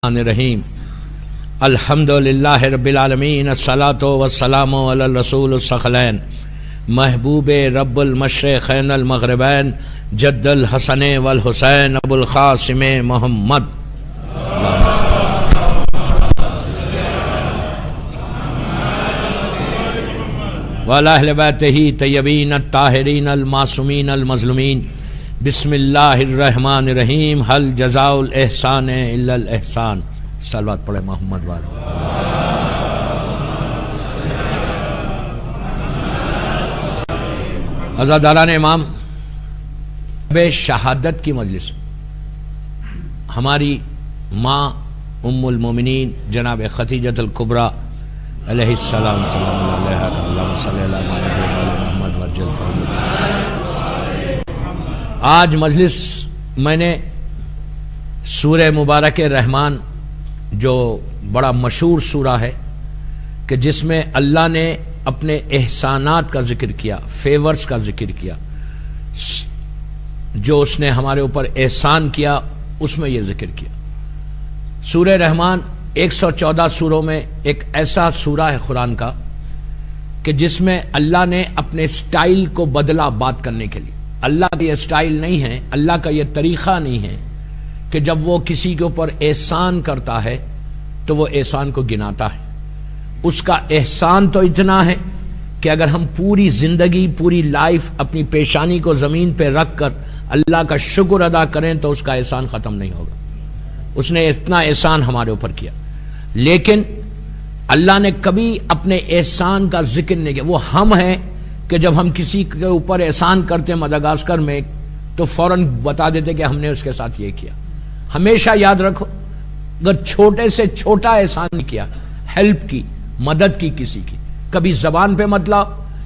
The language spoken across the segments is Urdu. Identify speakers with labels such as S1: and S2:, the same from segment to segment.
S1: الرحیم الحمدللہ رب العالمین الصلاۃ والسلام علی الرسول الثقلین محبوب رب المشرقین المغربین جد الحسن والحسین ابو القاسم محمد وعلی اہل بیتہ طیبین الطاہرین المعصومین المظلومین بسم اللہ الرحمن الرحیم حل جزاء الاحسان الا الاحسان. صلوات پڑھے محمد والے. عزاداران امام، بے شہادت کی مجلس ہماری ماں ام المومنین جناب خدیجہ الکبریٰ علیہ السلام صلی اللہ علیہ اللہم صلی اللہ علیہ محمد وجل فرمود. آج مجلس میں نے سورہ مبارک رحمان جو بڑا مشہور سورہ ہے کہ جس میں اللہ نے اپنے احسانات کا ذکر کیا، فیورز کا ذکر کیا، جو اس نے ہمارے اوپر احسان کیا اس میں یہ ذکر کیا. سورہ رحمان 114 سوروں میں ایک ایسا سورہ ہے قرآن کا کہ جس میں اللہ نے اپنے سٹائل کو بدلا بات کرنے کے لیے. اللہ کا یہ سٹائل نہیں ہے، اللہ کا یہ طریقہ نہیں ہے کہ جب وہ کسی کے اوپر احسان کرتا ہے تو وہ احسان کو گناتا ہے. اس کا احسان تو اتنا ہے کہ اگر ہم پوری زندگی پوری لائف اپنی پیشانی کو زمین پہ رکھ کر اللہ کا شکر ادا کریں تو اس کا احسان ختم نہیں ہوگا. اس نے اتنا احسان ہمارے اوپر کیا، لیکن اللہ نے کبھی اپنے احسان کا ذکر نہیں کیا. وہ ہم ہیں کہ جب ہم کسی کے اوپر احسان کرتے مدغاسکر میں تو فوراً بتا دیتے کہ ہم نے اس کے ساتھ یہ کیا. ہمیشہ یاد رکھو، اگر چھوٹے سے چھوٹا احسان کیا، ہیلپ کی، مدد کی کسی کی، کبھی زبان پہ مت لاؤ.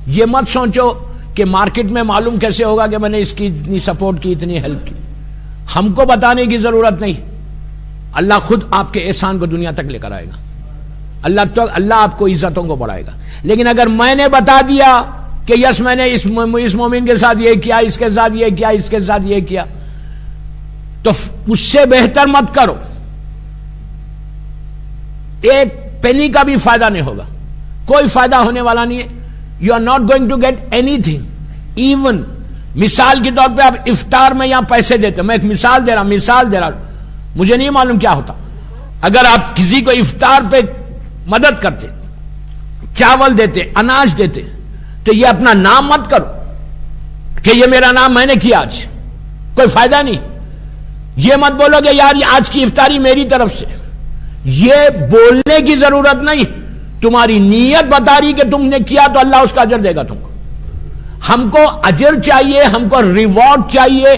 S1: یہ مت سوچو کہ مارکیٹ میں معلوم کیسے ہوگا کہ میں نے اس کی اتنی سپورٹ کی، اتنی ہیلپ کی. ہم کو بتانے کی ضرورت نہیں، اللہ خود آپ کے احسان کو دنیا تک لے کر آئے گا. اللہ آپ کو عزتوں کو بڑھائے گا. لیکن اگر میں نے بتا دیا کہ یس میں نے اس مومن کے ساتھ یہ کیا، اس کے ساتھ یہ کیا، اس کے ساتھ یہ کیا، تو اس سے بہتر مت کرو. ایک پینی کا بھی فائدہ نہیں ہوگا، کوئی فائدہ ہونے والا نہیں ہے. You are not going to get اینی تھنگ. ایون مثال کے طور پہ آپ افطار میں یہاں پیسے دیتے، میں ایک مثال دے رہا ہوں، مجھے نہیں معلوم کیا ہوتا. اگر آپ کسی کو افطار پہ مدد کرتے، چاول دیتے، اناج دیتے، تو یہ اپنا نام مت کرو کہ یہ میرا نام میں نے کیا آج، کوئی فائدہ نہیں. یہ مت بولو کہ یار یہ آج کی افطاری میری طرف سے. یہ بولنے کی ضرورت نہیں، تمہاری نیت بتا رہی کہ تم نے کیا تو اللہ اس کا اجر دے گا تم کو. ہم کو اجر چاہیے، ہم کو ریوارڈ چاہیے،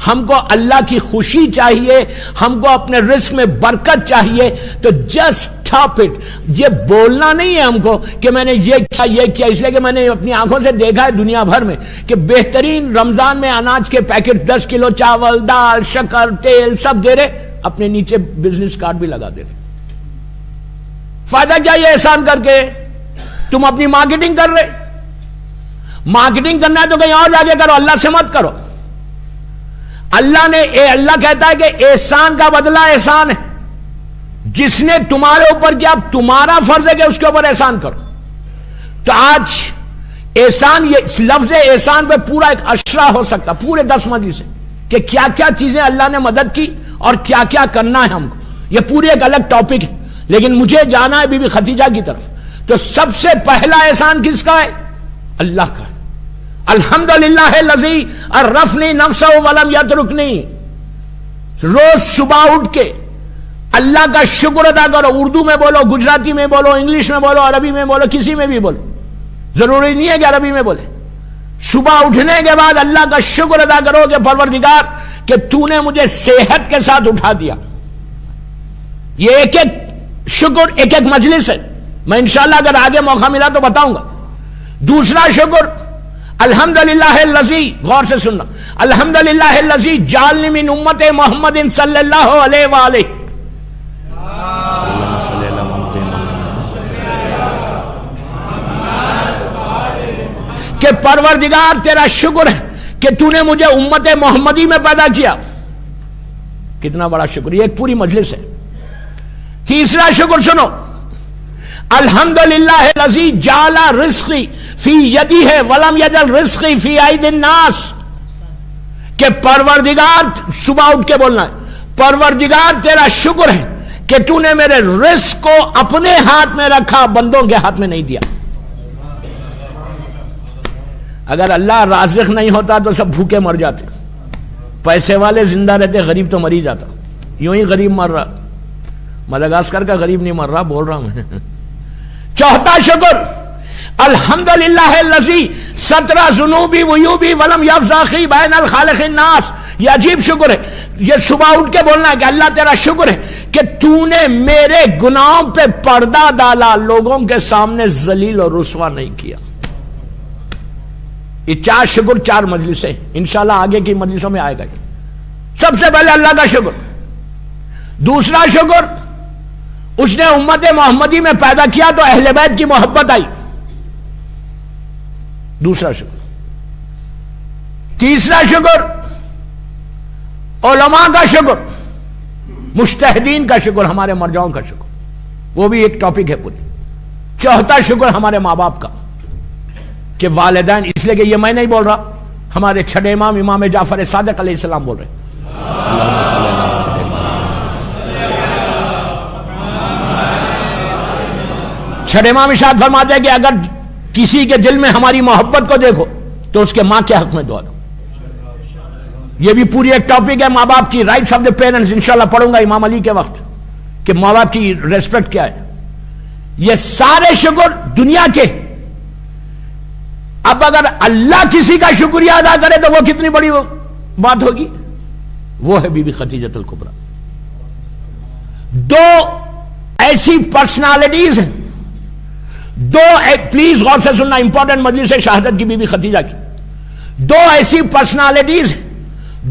S1: ہم کو اللہ کی خوشی چاہیے، ہم کو اپنے رزق میں برکت چاہیے. تو جسٹ اسٹاپ اٹ. یہ بولنا نہیں ہے ہم کو کہ میں نے یہ کیا، اس لیے کہ میں نے اپنی آنکھوں سے دیکھا ہے دنیا بھر میں کہ بہترین رمضان میں اناج کے پیکٹ 10 کلو چاول، دال، شکر، تیل سب دے رہے، اپنے نیچے بزنس کارڈ بھی لگا دے رہے. فائدہ کیا یہ احسان کر کے؟ تم اپنی مارکیٹنگ کر رہے. مارکیٹنگ کرنا ہے تو کہیں اور جا کے کرو، اللہ سے مت کرو. اللہ کہتا ہے کہ احسان کا بدلہ احسان ہے. جس نے تمہارے اوپر کیا، تمہارا فرض ہے کہ اس کے اوپر احسان کرو. تو آج احسان، یہ لفظ احسان پہ پورا ایک اشرا ہو سکتا پورے 10 مجلس سے کہ کیا کیا چیزیں اللہ نے مدد کی اور کیا کیا کرنا ہے ہم کو. یہ پوری ایک الگ ٹاپک ہے، لیکن مجھے جانا ہے بی بی خدیجہ کی طرف. تو سب سے پہلا احسان کس کا ہے؟ اللہ کا. الحمدللہ الذی عرفنی نفسہ ولم یترکنی. روز صبح اٹھ کے اللہ کا شکر ادا کرو. اردو میں بولو، گجراتی میں بولو، انگلش میں بولو، عربی میں بولو، کسی میں بھی بولو، ضروری نہیں ہے کہ عربی میں بولے. صبح اٹھنے کے بعد اللہ کا شکر ادا کرو کہ پروردگار کہ تو نے مجھے صحت کے ساتھ اٹھا دیا. یہ ایک ایک شکر ایک ایک مجلس ہے. میں انشاءاللہ اگر آگے موقع ملا تو بتاؤں گا. دوسرا شکر الحمدللہ الذی، غور سے سننا، الحمدللہ الذی جعلنی من امت محمد صلی اللہ علیہ وآلہ. کہ پروردگار تیرا شکر ہے کہ تو نے مجھے امت محمدی میں پیدا کیا. کتنا بڑا شکر. یہ ایک پوری مجلس ہے. تیسرا شکر سنو، الحمدللہ الذی جعل رزقی فی یدی ہے ولم یجعل رزقی فی ایدی الناس، کہ پروردگار، صبح اٹھ کے بولنا ہے، پروردگار تیرا شکر ہے کہ تو نے میرے رزق کو اپنے ہاتھ میں رکھا، بندوں کے ہاتھ میں نہیں دیا۔ اگر اللہ رازق نہیں ہوتا تو سب بھوکے مر جاتے، پیسے والے زندہ رہتے، غریب تو مر ہی جاتا۔ یوں ہی غریب مر رہا، مدغاسکر کا غریب نہیں مر رہا، بول رہا میں۔ چوتھا شکر، الحمدللہ الذی ستر ذنوبی وعیوبی ولم یفضحنی بین الخالق الناس۔ یہ عجیب شکر ہے، یہ صبح اٹھ کے بولنا ہے کہ اللہ تیرا شکر ہے کہ تو نے میرے گناہوں پہ پردہ ڈالا، لوگوں کے سامنے ذلیل اور رسوا نہیں کیا۔ یہ چار شکر، چار مجلسیں، انشاءاللہ آگے کی مجلسوں میں آئے گا۔ سب سے پہلے اللہ کا شکر۔ دوسرا شکر، اس نے امت محمدی میں پیدا کیا تو اہل بیت کی محبت آئی، دوسرا شکر۔ تیسرا شکر، علماء کا شکر، مجتہدین کا شکر، ہمارے مرجعوں کا شکر، وہ بھی ایک ٹاپک ہے پوری۔ چوتھا شکر ہمارے ماں باپ کا، کہ والدین، اس لیے کہ یہ میں نہیں بول رہا، ہمارے چھٹے امام امام جعفر صادق علیہ السلام بول رہے ہیں۔ چھٹے امام ارشاد فرماتے ہیں کہ اگر کسی کے دل میں ہماری محبت کو دیکھو تو اس کے ماں کے حق میں دعا دو۔ یہ بھی پوری ایک ٹاپک ہے ماں باپ کی، رائٹس آف دا پیرنٹس، انشاءاللہ پڑھوں گا امام علی کے وقت کہ ماں باپ کی ریسپیکٹ کیا ہے۔ یہ سارے شکر دنیا کے۔ اب اگر اللہ کسی کا شکریہ ادا کرے تو وہ کتنی بڑی بات ہوگی، وہ ہے بی بی خدیجہ الکبریٰ۔ دو ایسی پرسنالٹیز ہیں، پلیز غور سے سننا، امپورٹنٹ مجلس ہے شہادت کی بی بی خدیجہ کی۔ دو ایسی پرسنالٹیز،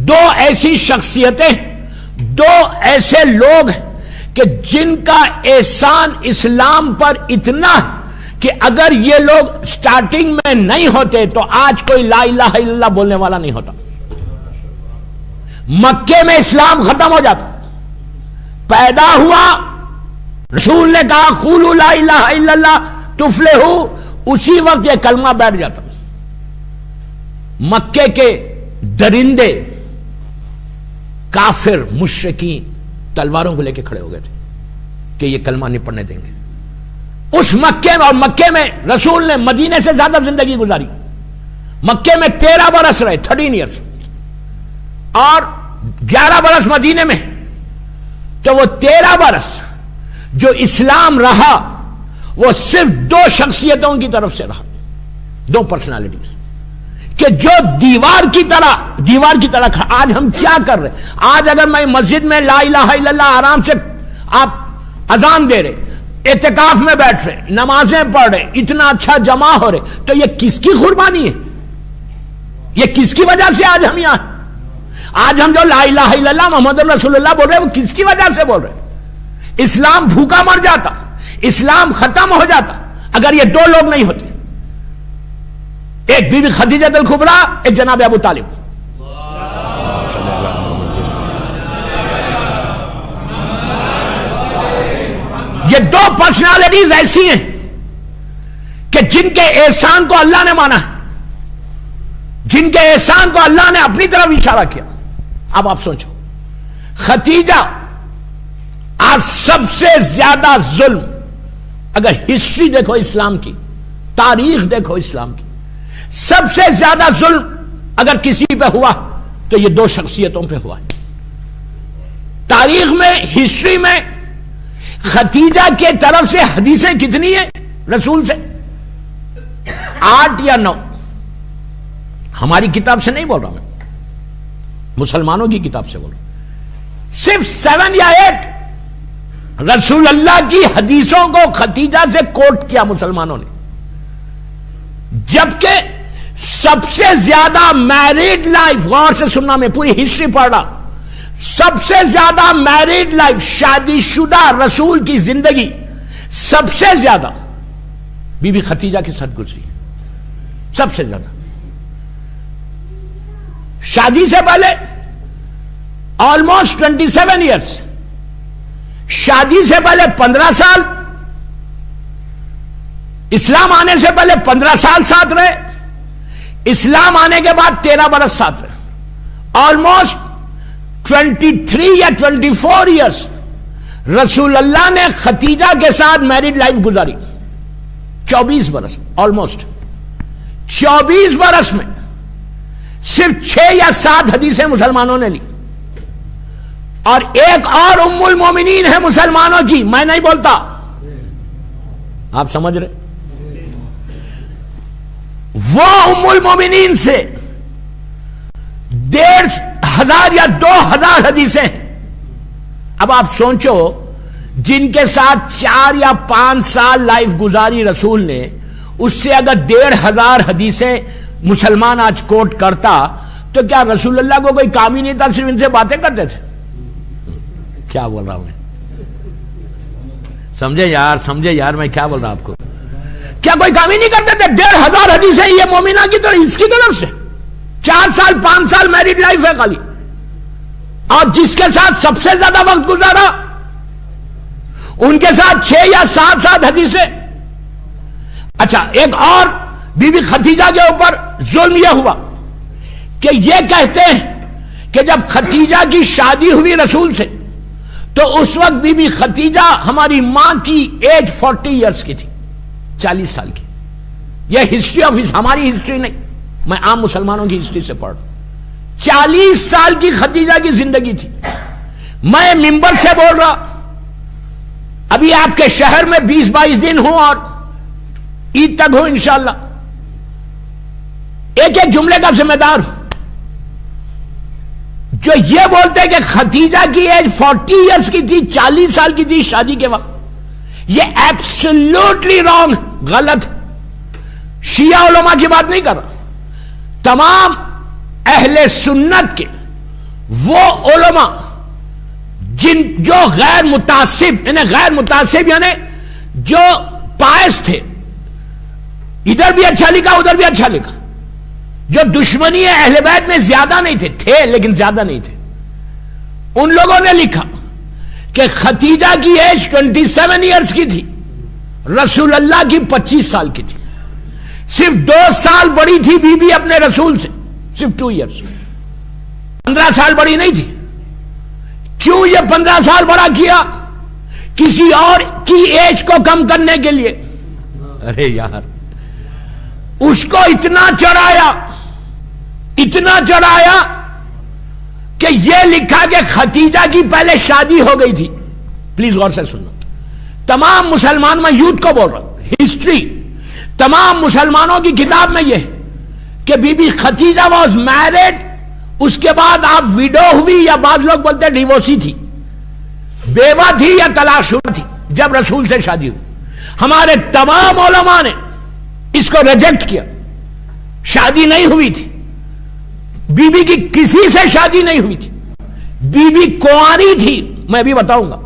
S1: دو ایسی شخصیتیں، دو ایسے لوگ ہیں کہ جن کا احسان اسلام پر اتنا ہے کہ اگر یہ لوگ سٹارٹنگ میں نہیں ہوتے تو آج کوئی لا الہ الا اللہ بولنے والا نہیں ہوتا۔ مکے میں اسلام ختم ہو جاتا، پیدا ہوا، رسول نے کہا قولوا لا الہ الا اللہ تفلحوا، اسی وقت یہ کلمہ بیٹھ جاتا۔ مکے کے درندے، کافر، مشرکین تلواروں کو لے کے کھڑے ہو گئے تھے کہ یہ کلمہ نہیں پڑھنے دیں گے۔ اس مکے میں، اور مکے میں رسول نے مدینے سے زیادہ زندگی گزاری، مکے میں 13 برس رہے، 13 ایئرس، اور 11 برس مدینے میں۔ تو وہ 13 برس جو اسلام رہا وہ صرف دو شخصیتوں کی طرف سے رہا، دو پرسنالٹیز، کہ جو دیوار کی طرح کھڑا۔ آج ہم کیا کر رہے ہیں؟ آج اگر میں مسجد میں لا الہ الا اللہ آرام سے آپ اذان دے رہے، اعتکاف میں بیٹھ رہے، نمازیں پڑھ رہے، اتنا اچھا جمع ہو رہے، تو یہ کس کی قربانی ہے؟ یہ کس کی وجہ سے آج ہم یہاں؟ آج ہم جو لا الہ الا اللہ محمد رسول اللہ بول رہے ہیں وہ کس کی وجہ سے بول رہے ہیں؟ اسلام بھوکا مر جاتا، اسلام ختم ہو جاتا اگر یہ دو لوگ نہیں ہوتے، ایک بی بی خدیجہ الکبریٰ، ایک جناب ابو طالب۔ یہ دو پرسنالٹیز ایسی ہیں کہ جن کے احسان کو اللہ نے مانا ہے، جن کے احسان کو اللہ نے اپنی طرف اشارہ کیا۔ اب آپ سوچو، خدیجہ آج سب سے زیادہ ظلم، اگر ہسٹری دیکھو اسلام کی، تاریخ دیکھو اسلام کی، سب سے زیادہ ظلم اگر کسی پہ ہوا تو یہ دو شخصیتوں پہ ہوا ہے۔ تاریخ میں، ہسٹری میں خدیجہ کے طرف سے حدیثیں کتنی ہیں رسول سے؟ 8 یا 9۔ ہماری کتاب سے نہیں بول رہا میں، مسلمانوں کی کتاب سے بول رہا ہوں۔ صرف 7 یا 8 رسول اللہ کی حدیثوں کو خدیجہ سے کوٹ کیا مسلمانوں نے، جبکہ سب سے زیادہ میریڈ لائف، غور سے سننا، میں پوری ہسٹری پڑھ رہا، سب سے زیادہ میریڈ لائف، شادی شدہ رسول کی زندگی سب سے زیادہ بی بی خدیجہ کے ساتھ گزری، سب سے زیادہ۔ شادی سے پہلے آلموسٹ 27 ایئرس، شادی سے پہلے 15 سال، اسلام آنے سے پہلے 15 سال ساتھ رہے، اسلام آنے کے بعد 13 برس ساتھ رہے، آلموسٹ 23 یا 24 ایئرس رسول اللہ نے خدیجہ کے ساتھ میرڈ لائف گزاری. 24 برس، آلموسٹ 24 برس میں صرف 6 یا 7 حدیثیں مسلمانوں نے لی، اور ایک اور ام المومنین ہے مسلمانوں کی، میں نہیں بولتا، آپ سمجھ رہے، وہ ام المومنین سے 1,500 یا 2,000 حدیثیں ہیں. اب آپ سوچو، جن کے ساتھ 4 یا 5 سال لائف گزاری رسول نے، اس سے اگر 1,500 حدیثیں مسلمان آج کوٹ کرتا تو کیا رسول اللہ کو کوئی کام ہی نہیں تھا، صرف ان سے باتیں کرتے تھے؟ کیا بول رہا ہوں میں؟ سمجھے یار میں کیا بول رہا ہوں آپ کو؟ کیا کوئی کام ہی نہیں کرتے تھے؟ 1,500 حدیثیں یہ مومنہ کی طرف، اس کی طرف سے 4 سال 5 سال میرڈ لائف ہے خالی، اور جس کے ساتھ سب سے زیادہ وقت گزارا ان کے ساتھ 6 یا 7 حدیثیں. اچھا، ایک اور بی بی خدیجہ کے اوپر ظلم یہ ہوا کہ یہ کہتے ہیں کہ جب خدیجہ کی شادی ہوئی رسول سے تو اس وقت بی بی خدیجہ ہماری ماں کی ایج 40 ایئرس کی تھی، 40 سال کی. یہ ہسٹری آف ہماری ہسٹری نہیں، میں عام مسلمانوں کی ہسٹری سے پڑھ رہا ہوں. 40 سال کی خدیجہ کی زندگی تھی. میں ممبر سے بول رہا، ابھی آپ کے شہر میں 20-22 دن ہوں اور عید تک ہوں انشاءاللہ، ایک ایک جملے کا ذمہ دار ہوں. جو یہ بولتے ہیں کہ خدیجہ کی ایج 40 ایئرس کی تھی، 40 سال کی تھی شادی کے وقت، یہ ایبسولوٹلی رانگ، غلط. شیعہ علماء کی بات نہیں کر رہا، تمام اہل سنت کے وہ علماء جو غیر متعصب، یعنی جو پائس تھے، ادھر بھی اچھا لکھا ادھر بھی اچھا لکھا، جو دشمنی اہل بیت میں زیادہ نہیں تھے لیکن زیادہ نہیں تھے، ان لوگوں نے لکھا کہ خدیجہ کی ایج 27 ایئرس کی تھی، رسول اللہ کی 25 سال کی تھی. صرف 2 سال بڑی تھی بی بی اپنے رسول سے، صرف 2 ایئرس، 15 سال بڑی نہیں تھی. کیوں یہ 15 سال بڑا کیا؟ کسی اور کی ایج کو کم کرنے کے لیے. ارے یار، اس کو اتنا چڑھایا کہ یہ لکھا کہ خدیجہ کی پہلے شادی ہو گئی تھی. پلیز غور سے سننا، تمام مسلمان، میں یوتھ کو بول رہا ہوں، ہسٹری تمام مسلمانوں کی کتاب میں یہ کہ Bibi Khadija was married, اس کے بعد آپ ویڈو ہوئی، یا بعض لوگ بولتے ڈیوورسی تھی، بیوہ تھی یا طلاق شدہ تھی جب رسول سے شادی ہوئی. ہمارے تمام علماء نے اس کو ریجیکٹ کیا. شادی نہیں ہوئی تھی، بی بی کی کسی سے شادی نہیں ہوئی تھی، بی بی کنواری تھی. میں بھی بتاؤں گا،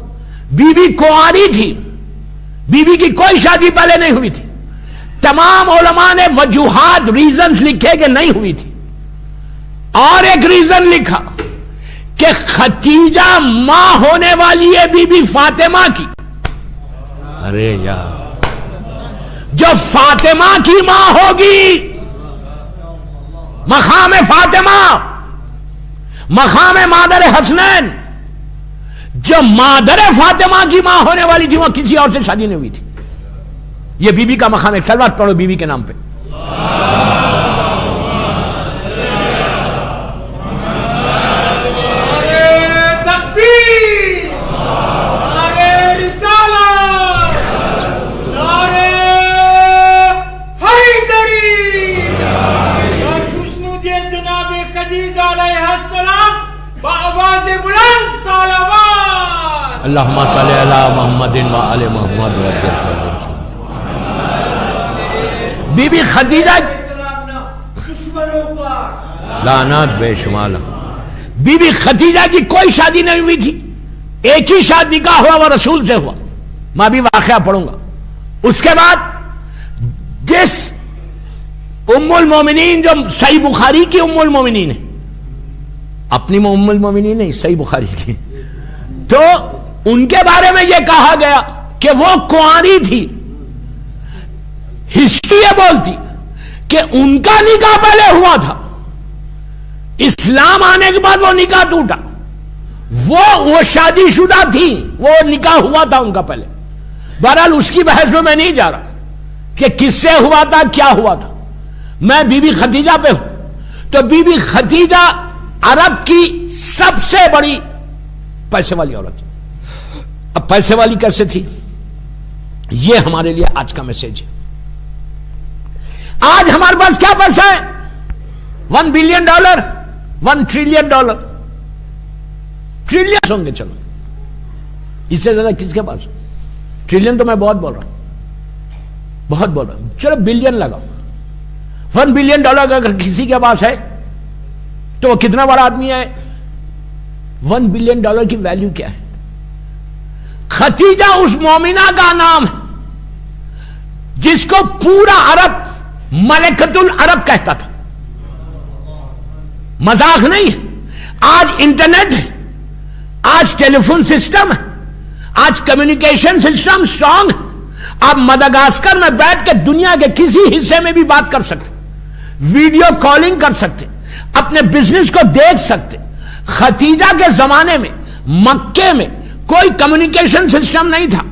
S1: بی بی کنواری تھی، بی بی کی کوئی شادی پہلے نہیں ہوئی تھی. تمام علماء نے وجوہات، ریزنز لکھے کہ نہیں ہوئی تھی. اور ایک ریزن لکھا کہ خدیجہ ماں ہونے والی ہے بی بی فاطمہ کی. ارے یار، جو فاطمہ کی ماں ہوگی، مقام فاطمہ، مقام مادر حسنین، جو مادر فاطمہ کی ماں ہونے والی تھی، وہ کسی اور سے شادی نہیں ہوئی تھی. یہ بی بی کا مقام ہے. سلوات پڑھو بی بی کے نام پہ. اللہم صلی علی محمد و آل محمد بی بی خدیجہ لعنات بے شمار. بی بی خدیجہ کی کوئی شادی نہیں ہوئی تھی، ایک ہی شادی نکاح ہوا، وہ رسول سے ہوا. میں ابھی واقعہ پڑھوں گا. اس کے بعد جس ام المومنین، جو صحیح بخاری کی ام المومنین ہے، اپنی ام المومنین نہیں، صحیح بخاری کی، تو ان کے بارے میں یہ کہا گیا کہ وہ کنواری تھی. ہسٹری یہ بولتی کہ ان کا نکاح پہلے ہوا تھا, اسلام آنے کے بعد وہ نکاح ٹوٹا. وہ شادی شدہ تھی, وہ نکاح ہوا تھا ان کا پہلے. بہرحال اس کی بحث میں نہیں جا رہا کہ کس سے ہوا تھا, کیا ہوا تھا. میں بی بی خدیجہ پہ ہوں. تو بی بی خدیجہ عرب کی سب سے بڑی پیسے والی عورت. اب پیسے والی کیسے تھی, یہ ہمارے لیے آج کا میسج ہے. آج ہمارے پاس کیا پیسہ ہے؟ $1 بلین, $1 ٹریلین. ٹریلین ہوں گے, چلو اس سے زیادہ کس کے پاس؟ ٹریلین تو میں بہت بول رہا ہوں, بہت بول رہا ہوں. چلو بلین لگاؤ. $1 بلین اگر کسی کے پاس ہے تو وہ کتنا بڑا آدمی ہے؟ $1 بلین کی ویلیو کیا ہے؟ خدیجہ اس مومنہ کا نام ہے جس کو پورا عرب ملکۃ العرب کہتا تھا. مذاق نہیں ہے. آج انٹرنیٹ ہے, آج ٹیلی فون سسٹم ہے, آج کمیونیکیشن سسٹم اسٹرانگ ہے. آپ مدغاسکر میں بیٹھ کے دنیا کے کسی حصے میں بھی بات کر سکتے, ویڈیو کالنگ کر سکتے, اپنے بزنس کو دیکھ سکتے. خدیجہ کے زمانے میں مکے میں کوئی کمیونیکیشن سسٹم نہیں تھا.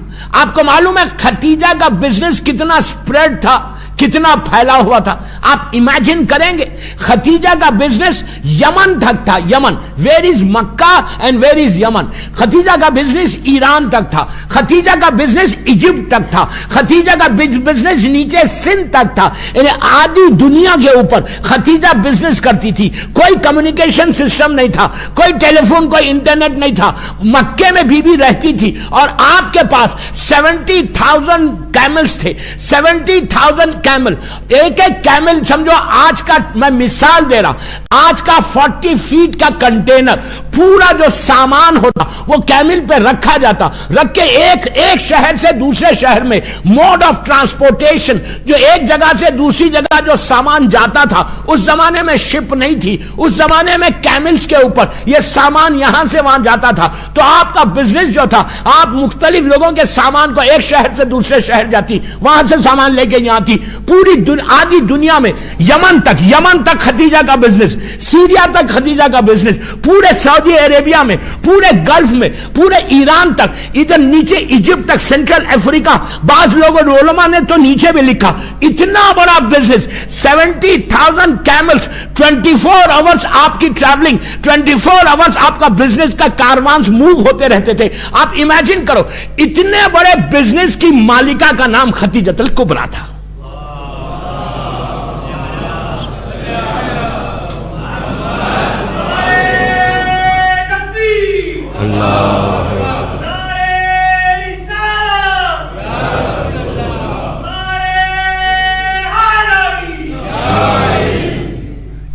S1: آپ کو معلوم ہے خدیجہ کا بزنس کتنا سپریڈ تھا, کتنا پھیلا ہوا تھا. آپ امیجن کریں گے خدیجہ کا بزنس یمن تک تھا. Yemen, where is Mecca and where is Yemen. Khadija کا بزنس ایران تک تھا. خدیجہ کا بزنس ایجپٹ تک تھا. خدیجہ کا بزنس نیچے سندھ تک تھا. یعنی آدھی دنیا کے اوپر خدیجہ بزنس کرتی تھی. کوئی کمیونیکیشن سسٹم نہیں تھا, کوئی ٹیلی فون, کوئی انٹرنیٹ نہیں تھا. مکے میں بی بی رہتی تھی اور آپ کے پاس 70,000 کیملز تھے. 70,000 کیمل. ایک ایک کیمل سمجھو آج کا, میں مثال دے رہا, آج کا 40 فیٹ کا کنٹینر, پورا جو سامان ہوتا وہ کیمل پہ رکھا جاتا, رکھ کے ایک شہر سے دوسرے شہر میں موڈ آف ٹرانسپورٹیشن, جو ایک جگہ سے دوسری جگہ جو سامان جاتا تھا. اس زمانے میں شپ نہیں تھی, اس زمانے میں کیملز کے اوپر یہ سامان یہاں سے وہاں جاتا تھا. تو آپ کا بزنس جو تھا, آپ مختلف لوگوں کے سامان کو ایک شہر سے دوسرے شہر جاتی, وہاں سے سامان لے کے یہاں تھی. پوری آدھی دنیا میں یمن تک خدیجہ کا بزنس, سیریا تک خدیجہ کا بزنس, پورے سعودی عربیہ میں, پورے گلف میں, پورے ایران تک, ادھر نیچے ایجپٹ تک, سینٹرل افریقہ. بعض لوگوں علماء نے تو نیچے بھی لکھا, اتنا بڑا بزنس. 70,000 کیملز, 24 آورز آپ کی ٹریولنگ, 24 آورز آپ کا بزنس کا کاروانز موو ہوتے رہتے تھے. آپ امیجن کرو, اتنے بڑے بزنس کی مالکہ کا نام خدیجہ الکبریٰ تھا.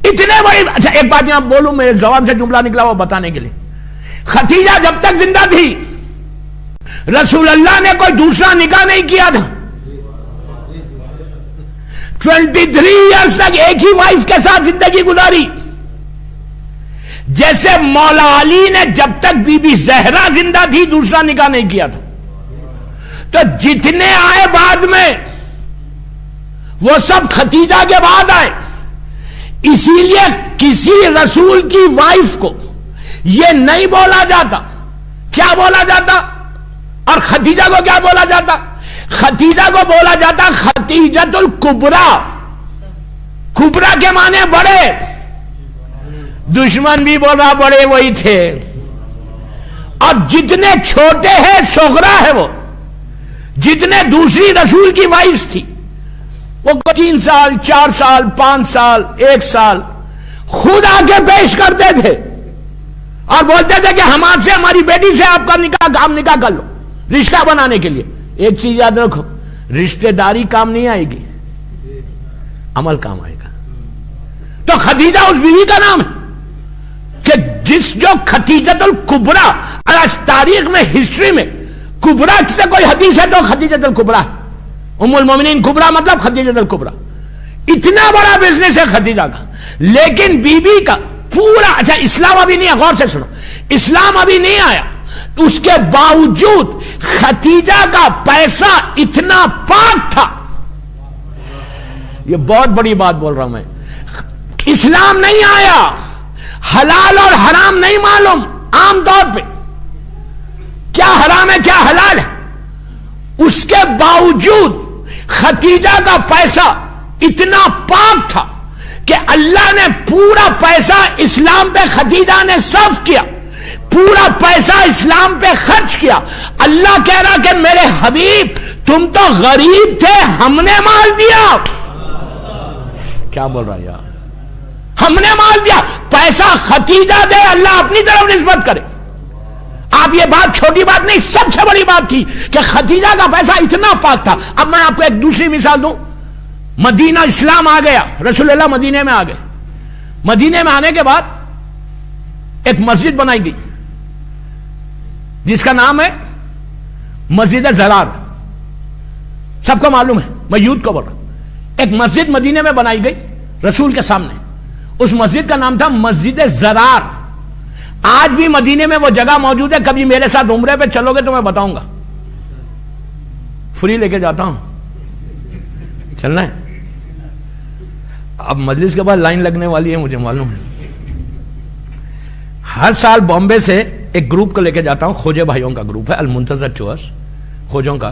S1: اتنے بڑی. اچھا ایک بات یہاں بولوں, میرے زبان سے جملہ نکلا وہ بتانے کے لیے. خدیجہ جب تک زندہ تھی رسول اللہ نے کوئی دوسرا نکاح نہیں کیا تھا. 23 ایئرز تک ایک ہی وائف کے ساتھ زندگی گزاری. جیسے مولا علی نے جب تک بی بی زہرا زندہ تھی دوسرا نکاح نہیں کیا تھا. تو جتنے آئے بعد میں وہ سب خدیجہ کے بعد آئے. اسی لیے کسی رسول کی وائف کو یہ نہیں بولا جاتا. کیا بولا جاتا؟ اور خدیجہ کو کیا بولا جاتا؟ خدیجہ کو بولا جاتا خدیجۃ الکبریٰ. کبریٰ کے معنی بڑے. دشمن بھی بول رہا بڑے وہی تھے, اور جتنے چھوٹے ہیں صغریٰ ہے وہ. جتنے دوسری رسول کی وائفز تھی وہ 3 سال 4 سال 5 سال 1 سال خود آ کے پیش کرتے تھے اور بولتے تھے کہ ہمارے سے, ہماری بیٹی سے آپ کا نکاح, آپ نکاح کر لو رشتہ بنانے کے لیے. ایک چیز یاد رکھو, رشتہ داری کام نہیں آئے گی, عمل کام آئے گا. تو خدیجہ اس بیوی کا نام ہے کہ جو خدیجۃ الکبریٰ, تاریخ میں, ہسٹری میں کبریٰ سے کوئی حدیث ہے تو خدیجۃ الکبریٰ, ام المومنین کبریٰ مطلب خدیجۃ الکبریٰ. اتنا بڑا بزنس ہے خدیجہ کا. لیکن بی بی کا پورا, اچھا اسلام ابھی نہیں ہے, غور سے سنو, اسلام ابھی نہیں آیا. اس کے باوجود ختیجہ کا پیسہ اتنا پاک تھا. یہ بہت بڑی بات بول رہا ہوں میں. اسلام نہیں آیا, حلال اور حرام نہیں معلوم عام طور پہ, کیا حرام ہے کیا حلال ہے. اس کے باوجود ختیجہ کا پیسہ اتنا پاک تھا کہ اللہ نے پورا پیسہ اسلام پہ ختیجہ نے صرف کیا, پورا پیسہ اسلام پہ خرچ کیا. اللہ کہہ رہا کہ میرے حبیب تم تو غریب تھے, ہم نے مال دیا. کیا بول رہا یار, ہم نے مال دیا. پیسہ ختیجہ دے, اللہ اپنی طرف نسبت کرے. آپ یہ بات چھوٹی بات نہیں, سب سے بڑی بات تھی کہ ختیجہ کا پیسہ اتنا پاک تھا. اب میں آپ کو ایک دوسری مثال دوں. مدینہ اسلام آ گیا, رسول اللہ مدینے میں آ گئے. مدینے میں آنے کے بعد ایک مسجد بنائی گئی جس کا نام ہے مسجد زرار. سب کو معلوم ہے, میں یوتھ کو بول رہا ہوں. ایک مسجد مدینے میں بنائی گئی رسول کے سامنے. اس مسجد کا نام تھا مسجد زرار. آج بھی مدینے میں وہ جگہ موجود ہے. کبھی میرے ساتھ عمرے پہ چلو گے تو میں بتاؤں گا, فری لے کے جاتا ہوں. چلنا ہے؟ اب مجلس کے بعد لائن لگنے والی ہے مجھے معلوم ہے. ہر سال بامبے سے ایک گروپ کو لے کے جاتا ہوں, خوجے بھائیوں کا گروپ ہے, المنتظر ٹورز خوجوں کا,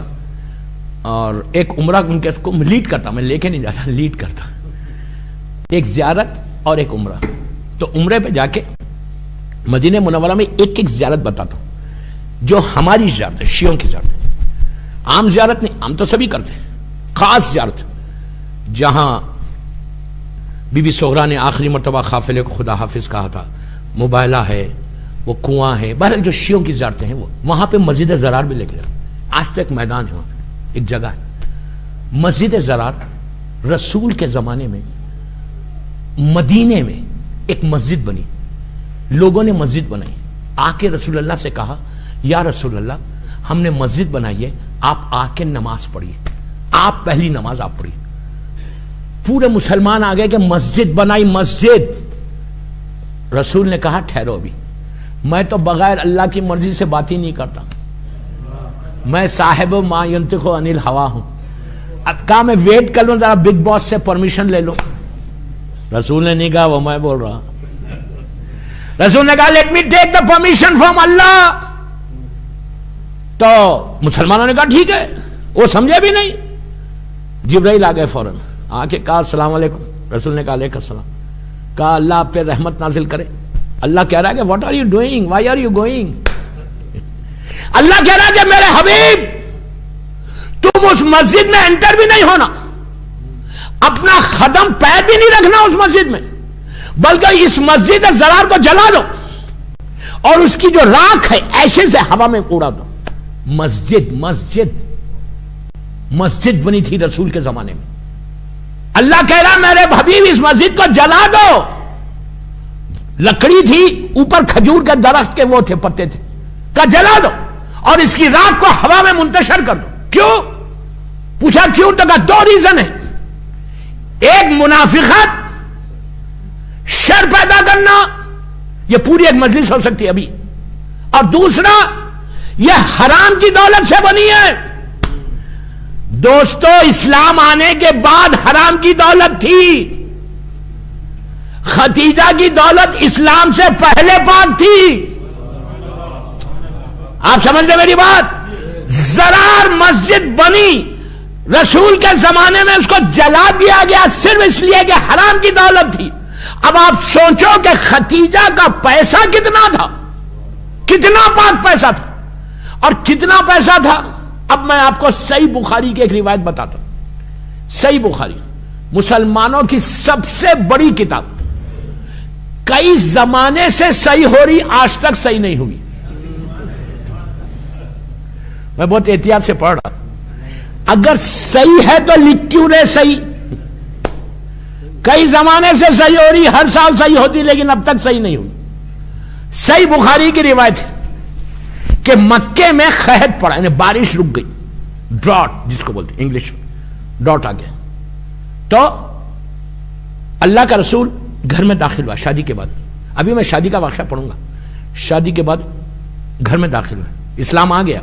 S1: اور ایک عمرہ ان کے کو لیڈ کرتا. میں لے کے نہیں جاتا, لیڈ کرتا. ایک زیارت اور ایک عمرہ. تو عمرے پہ جا کے مدینہ منورہ میں ایک ایک زیارت بتاتا ہوں جو ہماری زیارت ہے, شیعوں کی زیارت ہے. عام زیارت نہیں, عام تو سبھی کرتے ہیں. خاص زیارت جہاں بی بی سغرا نے آخری مرتبہ قافلے کو خدا حافظ کہا تھا, مباہلہ ہے, وہ کنواں ہے. بہرحال جو شیعوں کی زیارتیں ہیں وہ وہاں پہ مسجد زرار بھی لے کے جاتے. آج تو ایک میدان ہے, وہاں ایک جگہ ہے مسجد زرار. رسول کے زمانے میں مدینے میں ایک مسجد بنی, لوگوں نے مسجد بنائی. آ کے رسول اللہ سے کہا, یا رسول اللہ ہم نے مسجد بنائی ہے, آپ آ کے نماز پڑھیے, آپ پہلی نماز آپ پڑھیے. پورے مسلمان آ گئے کہ مسجد بنائی, مسجد. رسول نے کہا ٹھہرو ابھی, میں تو بغیر اللہ کی مرضی سے بات ہی نہیں کرتا, میں صاحب ما ینطق عن الہوا ہوں. اب کہا میں ویٹ کر لوں, ذرا بگ باس سے پرمیشن لے لو. رسول نے نہیں کہا وہ میں بول رہا. رسول نے کہا let me take the permission from Allah. تو مسلمانوں نے کہا ٹھیک ہے, وہ سمجھے بھی نہیں. جبرائیل آ گئے فوراً, آ کے کہا السلام علیکم. رسول نے کہا علیکم السلام. کہا اللہ آپ پہ رحمت نازل کرے. اللہ کہہ رہا ہے کہ what are you doing, why are you going. اللہ کہہ رہا ہے کہ میرے حبیب تم اس مسجد میں انٹر بھی نہیں ہونا, اپنا قدم پیر بھی نہیں رکھنا اس مسجد میں, بلکہ اس مسجد زرار کو جلا دو اور اس کی جو راکھ ہے ایشے سے ہوا میں اڑا دو. مسجد مسجد مسجد بنی تھی رسول کے زمانے میں. اللہ کہہ رہا میرے حبیب اس مسجد کو جلا دو. لکڑی تھی, اوپر کھجور کے درخت کے وہ تھے, پتے تھے, کہا جلا دو اور اس کی راکھ کو ہوا میں منتشر کر دو. کیوں پوچھا, کیوں تو کہا دو ریزن ہے. ایک منافقت, شر پیدا کرنا, یہ پوری ایک مجلس ہو سکتی ہے ابھی, اور دوسرا یہ حرام کی دولت سے بنی ہے. دوستو اسلام آنے کے بعد حرام کی دولت تھی, ختیجہ کی دولت اسلام سے پہلے پاک تھی. آپ سمجھ لیں میری بات. زرار مسجد بنی رسول کے زمانے میں, اس کو جلا دیا گیا صرف اس لیے کہ حرام کی دولت تھی. اب آپ سوچو کہ ختیجہ کا پیسہ کتنا تھا, کتنا پاک پیسہ تھا, اور کتنا پیسہ تھا. اب میں آپ کو صحیح بخاری کی ایک روایت بتاتا ہوں. صحیح بخاری مسلمانوں کی سب سے بڑی کتاب, کئی زمانے سے صحیح ہو رہی, آج تک صحیح نہیں ہوئی. میں بہت احتیاط سے پڑھ رہا. اگر صحیح ہے تو لکھ کیوں رہے صحیح. کئی زمانے سے صحیح ہو رہی, ہر سال صحیح ہوتی, لیکن اب تک صحیح نہیں ہوئی. صحیح بخاری کی روایت ہے کہ مکے میں قحط پڑا, یعنی بارش رک گئی, ڈراٹ جس کو بولتے انگلش میں, ڈراٹ آ گیا. تو اللہ کا رسول گھر میں داخل ہوا شادی کے بعد. ابھی میں شادی کا واقعہ پڑھوں گا. شادی کے بعد گھر میں داخل ہوئے, اسلام آ گیا.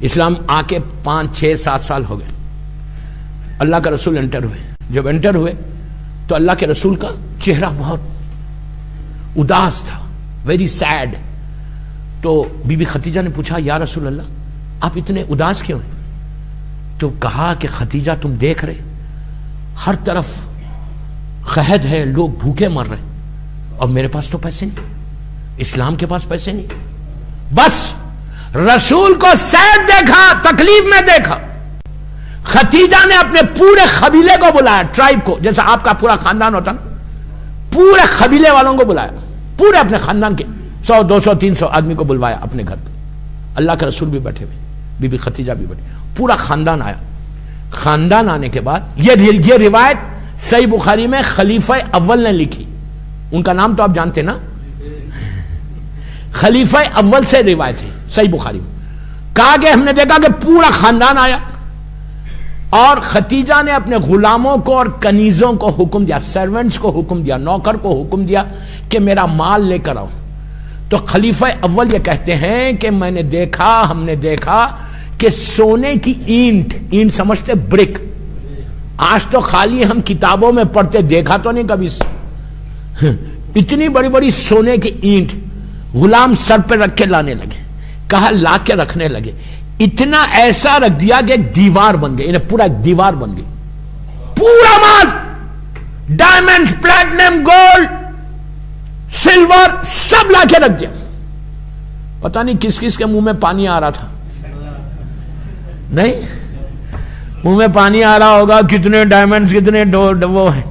S1: اسلام آ کے 5 6 7 سال ہو گئے. اللہ کا رسول انٹر ہوئے. جب انٹر ہوئے تو اللہ کے رسول کا چہرہ بہت اداس تھا, ویری سیڈ. تو بی بی خدیجہ نے پوچھا یا رسول اللہ آپ اتنے اداس کیوں ہیں؟ تو کہا کہ خدیجہ تم دیکھ رہے ہر طرف قحط ہے, لوگ بھوکے مر رہے, اور میرے پاس تو پیسے نہیں, اسلام کے پاس پیسے نہیں. بس رسول کو سید دیکھا, تکلیف میں دیکھا. خدیجہ نے اپنے پورے قبیلے کو بلایا, ٹرائب کو, جیسا آپ کا پورا خاندان ہوتا نا, پورے قبیلے والوں کو بلایا, پورے اپنے خاندان کے 100 200 300 آدمی کو بلوایا اپنے گھر پہ. اللہ کا رسول بھی بیٹھے ہوئے, بی بی خدیجہ بھی بیٹھے, پورا خاندان آیا. خاندان آنے کے بعد یہ روایت صحیح بخاری میں خلیفہ اول نے لکھی. ان کا نام تو آپ جانتے نا, خلیفہ اول سے روایت ہے صحیح بخاری میں. کہا کہ ہم نے دیکھا کہ پورا خاندان آیا اور خدیجہ نے اپنے غلاموں کو اور کنیزوں کو حکم دیا, سرونٹس کو حکم دیا, نوکر کو حکم دیا کہ میرا مال لے کر آؤ. تو خلیفہ اول یہ کہتے ہیں کہ میں نے دیکھا, ہم نے دیکھا کہ سونے کی اینٹ سمجھتے برک, آج تو خالی ہم کتابوں میں پڑھتے, دیکھا تو نہیں کبھی. اتنی بڑی بڑی سونے کی اینٹ غلام سر پہ رکھ کے لانے لگے. کہا لا کے رکھنے لگے, اتنا ایسا رکھ دیا کہ ایک دیوار بن گئی, پورا ایک دیوار بن گئی. پورا مال, ڈائمنڈ, پلیٹنم, گولڈ, سلور, سب لا کے رکھ دیا. پتہ نہیں کس کس کے منہ میں پانی آ رہا تھا, نہیں منہ میں پانی آ رہا ہوگا, کتنے ڈائمنڈز, کتنے وہ ہیں,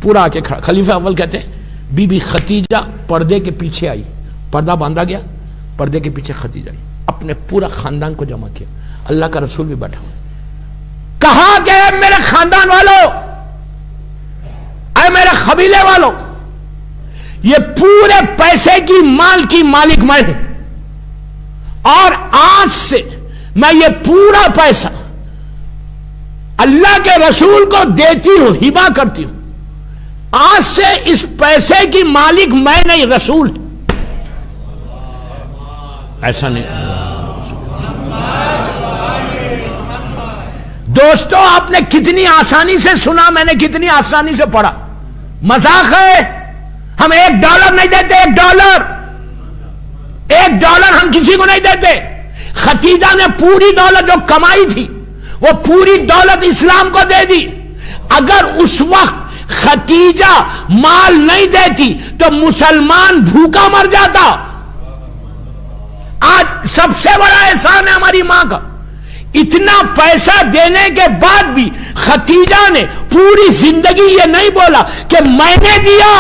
S1: پورا آ کے کھڑا. خلیفہ اول کہتے ہیں بی بی خدیجہ پردے کے پیچھے آئی, پردہ باندھا گیا, پردے کے پیچھے خدیجہ آئی, اپنے پورا خاندان کو جمع کیا. اللہ کا رسول بھی بیٹھا ہوا. کہا کہ میرے خاندان والوں, اے میرے قبیلے والوں, یہ پورے پیسے کی مال کی مالک میں ہوں, اور آج سے میں یہ پورا پیسہ اللہ کے رسول کو دیتی ہوں, ہبہ کرتی ہوں. آج سے اس پیسے کی مالک میں نہیں, رسول ہے. ایسا نہیں. دوستو آپ نے کتنی آسانی سے سنا, میں نے کتنی آسانی سے پڑھا. مذاق ہے, ہم $1 نہیں دیتے, $1 ہم کسی کو نہیں دیتے. خدیجہ نے پوری دولت جو کمائی تھی وہ پوری دولت اسلام کو دے دی. اگر اس وقت خدیجہ مال نہیں دیتی تو مسلمان بھوکا مر جاتا. آج سب سے بڑا احسان ہے ہماری ماں کا, اتنا پیسہ دینے کے بعد بھی خدیجہ نے پوری زندگی یہ نہیں بولا کہ میں نے دیا.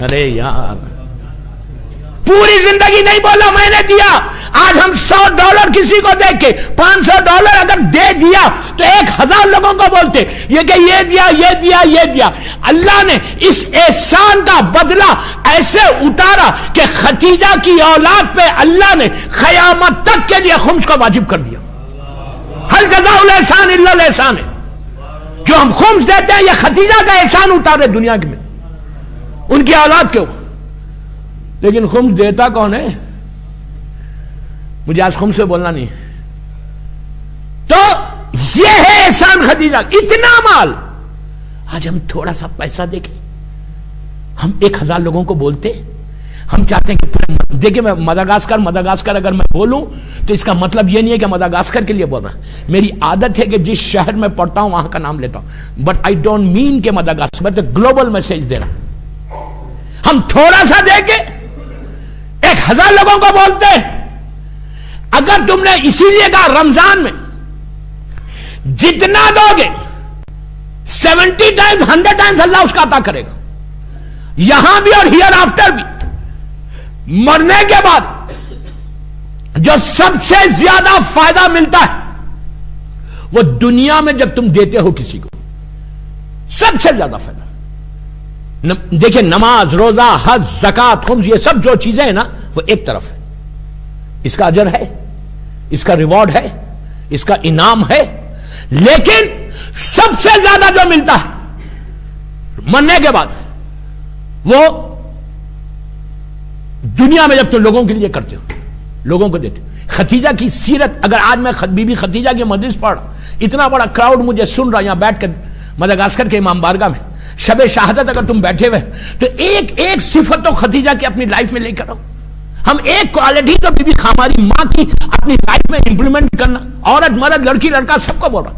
S1: ارے یار, پوری زندگی نہیں بولا میں نے دیا. آج ہم $100 کسی کو دے کے $500 اگر دے دیا تو 1000 لوگوں کو بولتے یہ کہ یہ دیا, یہ دیا, یہ دیا. اللہ نے اس احسان کا بدلہ ایسے اتارا کہ خدیجہ کی اولاد پہ اللہ نے قیامت تک کے لیے خمس کو واجب کر دیا. ہل جزاء الاحسان الا الاحسان ہے. جو ہم خمس دیتے ہیں یہ خدیجہ کا احسان اتارے دنیا میں ان کی اولاد کے اوپر. لیکن خمس دیتا کون ہے؟ مجھے آج خمس سے بولنا نہیں. تو یہ ہے احسان خدیجہ, اتنا مال. آج ہم تھوڑا سا پیسہ دے کے ہم 1000 لوگوں کو بولتے. ہم چاہتے ہیں کہ دیکھیں میں مداگاسکر اگر میں بولوں تو اس کا مطلب یہ نہیں ہے کہ مداگاسکر کے لیے بول رہا. میری عادت ہے کہ جس شہر میں پڑھتا ہوں وہاں کا نام لیتا ہوں, بٹ آئی ڈونٹ مین کہ مداگاسکر, میں تو گلوبل میسج دے رہا ہوں. ہم تھوڑا سا دے کے 1000 لوگوں کو بولتے. اگر تم نے اسی لیے کہا رمضان میں جتنا دو گے 70 ٹائمز 100 ٹائمز اللہ اس کا عطا کرے گا, یہاں بھی اور ہیئر آفٹر بھی. مرنے کے بعد جو سب سے زیادہ فائدہ ملتا ہے وہ دنیا میں جب تم دیتے ہو کسی کو, سب سے زیادہ فائدہ. دیکھیں نماز, روزہ, حج, زکات, خمس, یہ سب جو چیزیں ہیں نا وہ ایک طرف ہے. اس کا اجر ہے, اس کا ریوارڈ ہے, اس کا انعام ہے. لیکن سب سے زیادہ جو ملتا ہے مرنے کے بعد وہ دنیا میں جب تم لوگوں کے لیے کرتے ہو. لوگوں کو دیتے. ختیجہ کی سیرت اگر آج میں بی بی ختیجہ کی مجلس پڑھ رہا، اتنا بڑا کراؤڈ مجھے سن رہا یہاں بیٹھ کر مدغاسکر کے امام بارگاہ میں، شب شہادت اگر تم بیٹھے ہوئے تو ایک ایک صفت تو ختیجہ کی اپنی لائف میں لے کر آؤ. ہم ایک کوالٹی تو بی بی ہماری ماں کی اپنی لائف میں امپلیمنٹ کرنا، عورت مرد لڑکی لڑکا سب کو بول رہا،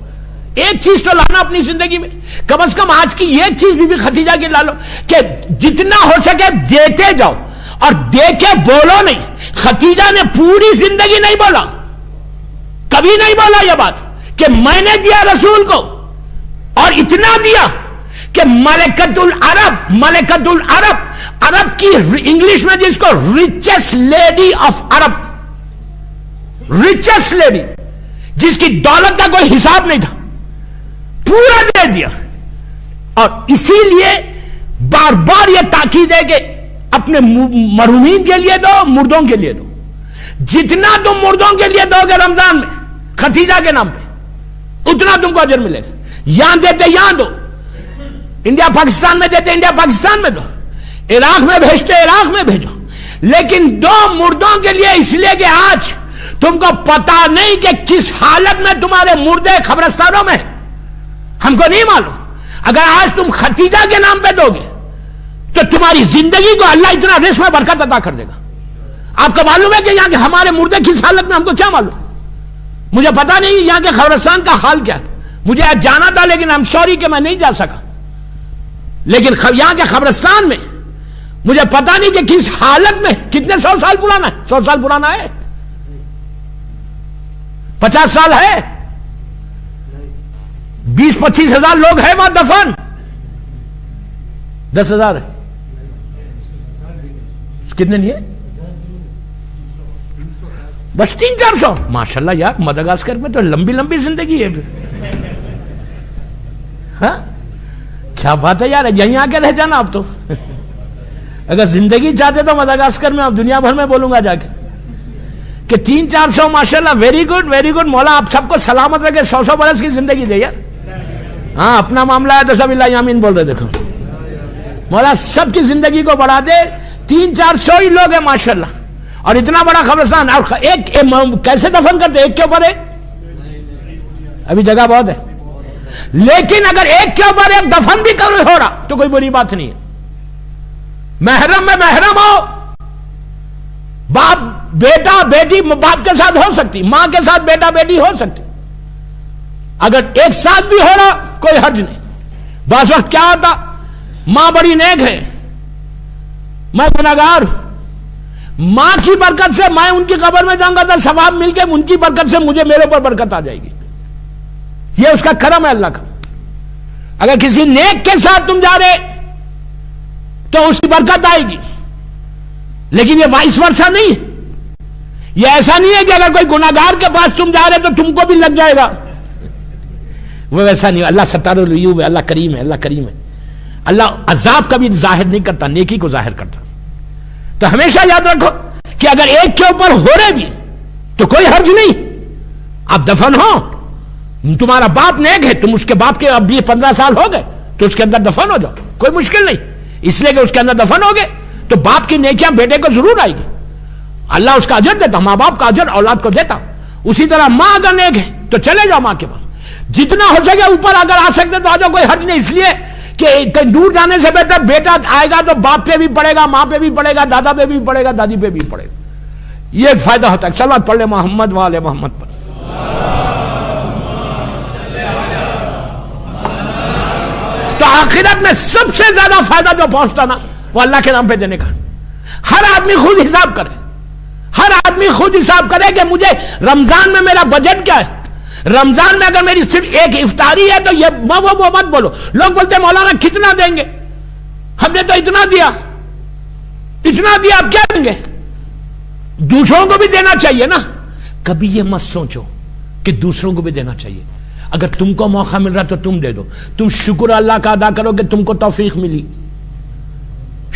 S1: ایک چیز تو لانا اپنی زندگی میں. کم از کم آج کی ایک چیز بی بی ختیجہ کی لا لو کہ جتنا ہو سکے دیتے جاؤ اور دے کے بولو نہیں. ختیجہ نے پوری زندگی نہیں بولا، کبھی نہیں بولا یہ بات کہ میں نے دیا رسول کو، اور اتنا دیا کہ ملکۃ العرب عرب کی انگلش میں جس کو richest lady of Arab, richest lady جس کی دولت کا کوئی حساب نہیں تھا، پورا دے دیا. اور اسی لیے بار بار یہ تاکید ہے کہ اپنے مرحومین کے لیے دو، مردوں کے لیے دو. جتنا تم مردوں کے لیے دو گے رمضان میں ختیجہ کے نام پہ اتنا تم کو اجر ملے گا. یہاں دیتے یہاں دو، انڈیا پاکستان میں دیتے انڈیا پاکستان میں دو، عراق میں بھیجتے عراق میں بھیجو، لیکن دو مردوں کے لیے. اس لیے کہ آج تم کو پتا نہیں کہ کس حالت میں تمہارے مردے قبرستانوں میں، ہم کو نہیں معلوم. اگر آج تم ختیجہ کے نام پہ دو گے تو تمہاری زندگی کو اللہ اتنا رزق میں برکت عطا کر دے گا. آپ کو معلوم ہے کہ یہاں کے ہمارے مردے کس حالت میں، ہم کو کیا معلوم؟ مجھے پتا نہیں یہاں کے قبرستان کا حال کیا ہے. مجھے آج جانا تھا لیکن I'm sorry کہ میں نہیں جا سکا. لیکن یہاں کے قبرستان میں مجھے پتا نہیں کہ کس حالت میں. کتنے 100 سال پرانا ہے؟ 100 سال پرانا ہے؟ 50 سال ہے؟ 20-25 ہزار لوگ ہیں وہاں دفن. 10,000 ہے؟ کتنے نہیں ہے؟ بس 300-400. ماشاءاللہ یار مدغاسکر میں تو لمبی لمبی زندگی ہے. ہاں کیا بات ہے یار، یہیں آ کے رہ جانا آپ تو. اگر زندگی چاہتے تو مدغاسکر میں، اب دنیا بھر میں بولوں گا جا کے کہ 300-400. ماشاءاللہ ویری گڈ ویری گڈ. مولا آپ سب کو سلامت رکھے، 100 برس کی زندگی دے یار. ہاں اپنا معاملہ ہے تو سب اللہ یامین بول رہے. دیکھو مولا سب کی زندگی کو بڑھا دے. 300-400 ہی لوگ ہیں ماشاءاللہ، اور اتنا بڑا قبرستان. اور ایک کیسے دفن کرتے؟ ایک کے اوپر ایک؟ ابھی جگہ بہت ہے، لیکن اگر ایک کے اوپر ایک دفن بھی ہو رہا تو کوئی بری بات نہیں ہے. محرم میں محرم ہو، باپ بیٹا بیٹی باپ کے ساتھ ہو سکتی، ماں کے ساتھ بیٹا بیٹی ہو سکتی. اگر ایک ساتھ بھی ہو رہا کوئی حرج نہیں. بعض وقت کیا ہوتا، ماں بڑی نیک ہے، میں گنہگار ہوں، ماں کی برکت سے میں ان کی قبر میں جاؤں گا تو ثواب مل کے ان کی برکت سے مجھے میرے اوپر برکت آ جائے گی. یہ اس کا کرم ہے اللہ کا. اگر کسی نیک کے ساتھ تم جا رہے تو اس کی برکت آئے گی، لیکن یہ وائس ورثہ نہیں ہے. یہ ایسا نہیں ہے کہ اگر کوئی گناہگار کے پاس تم جا رہے تو تم کو بھی لگ جائے گا. وہ ویسا نہیں. اللہ ستار العیوب ہے، اللہ کریم ہے، اللہ کریم ہے. اللہ عذاب کا بھی ظاہر نہیں کرتا، نیکی کو ظاہر کرتا. تو ہمیشہ یاد رکھو کہ اگر ایک کے اوپر ہو رہے بھی تو کوئی حرج نہیں. آپ دفن ہو، تمہارا باپ نیک ہے، تم اس کے باپ کے اب 15 سال ہو گئے تو اس کے اندر دفن ہو جاؤ، کوئی مشکل نہیں. اس لیے کہ اس کے اندر دفن ہو گئے تو باپ کی نیکیاں بیٹے کو ضرور آئے گی. اللہ اس کا اجر دیتا، ماں باپ کا اجر اولاد کو دیتا. اسی طرح ماں اگر نیک ہے تو چلے جاؤ ماں کے پاس. جتنا ہو سکے اوپر اگر آ سکتے تو آ جاؤ، کوئی حرج نہیں. اس لیے کہ کہیں دور جانے سے بہتر بیٹا آئے گا تو باپ پہ بھی پڑے گا، ماں پہ بھی پڑے گا، دادا پہ بھی پڑے گا، دادی پہ بھی پڑے گا. یہ ایک فائدہ ہوتا ہے. صلوات پڑھ لے محمد وآل محمد پر. تو آخرت میں سب سے زیادہ فائدہ جو پہنچتا نا وہ اللہ کے نام پہ دینے کا. ہر آدمی خود حساب کرے، ہر آدمی خود حساب کرے کہ مجھے رمضان میں میرا بجٹ کیا ہے. رمضان میں اگر میری صرف ایک افطاری ہے تو یہ وہ مت بولو. لوگ بولتے ہیں مولانا کتنا دیں گے، ہم نے تو اتنا دیا آپ کیا دیں گے. دوسروں کو بھی دینا چاہیے نا. کبھی یہ مت سوچو کہ دوسروں کو بھی دینا چاہیے. اگر تم کو موقع مل رہا تو تم دے دو. تم شکر اللہ کا ادا کرو کہ تم کو توفیق ملی.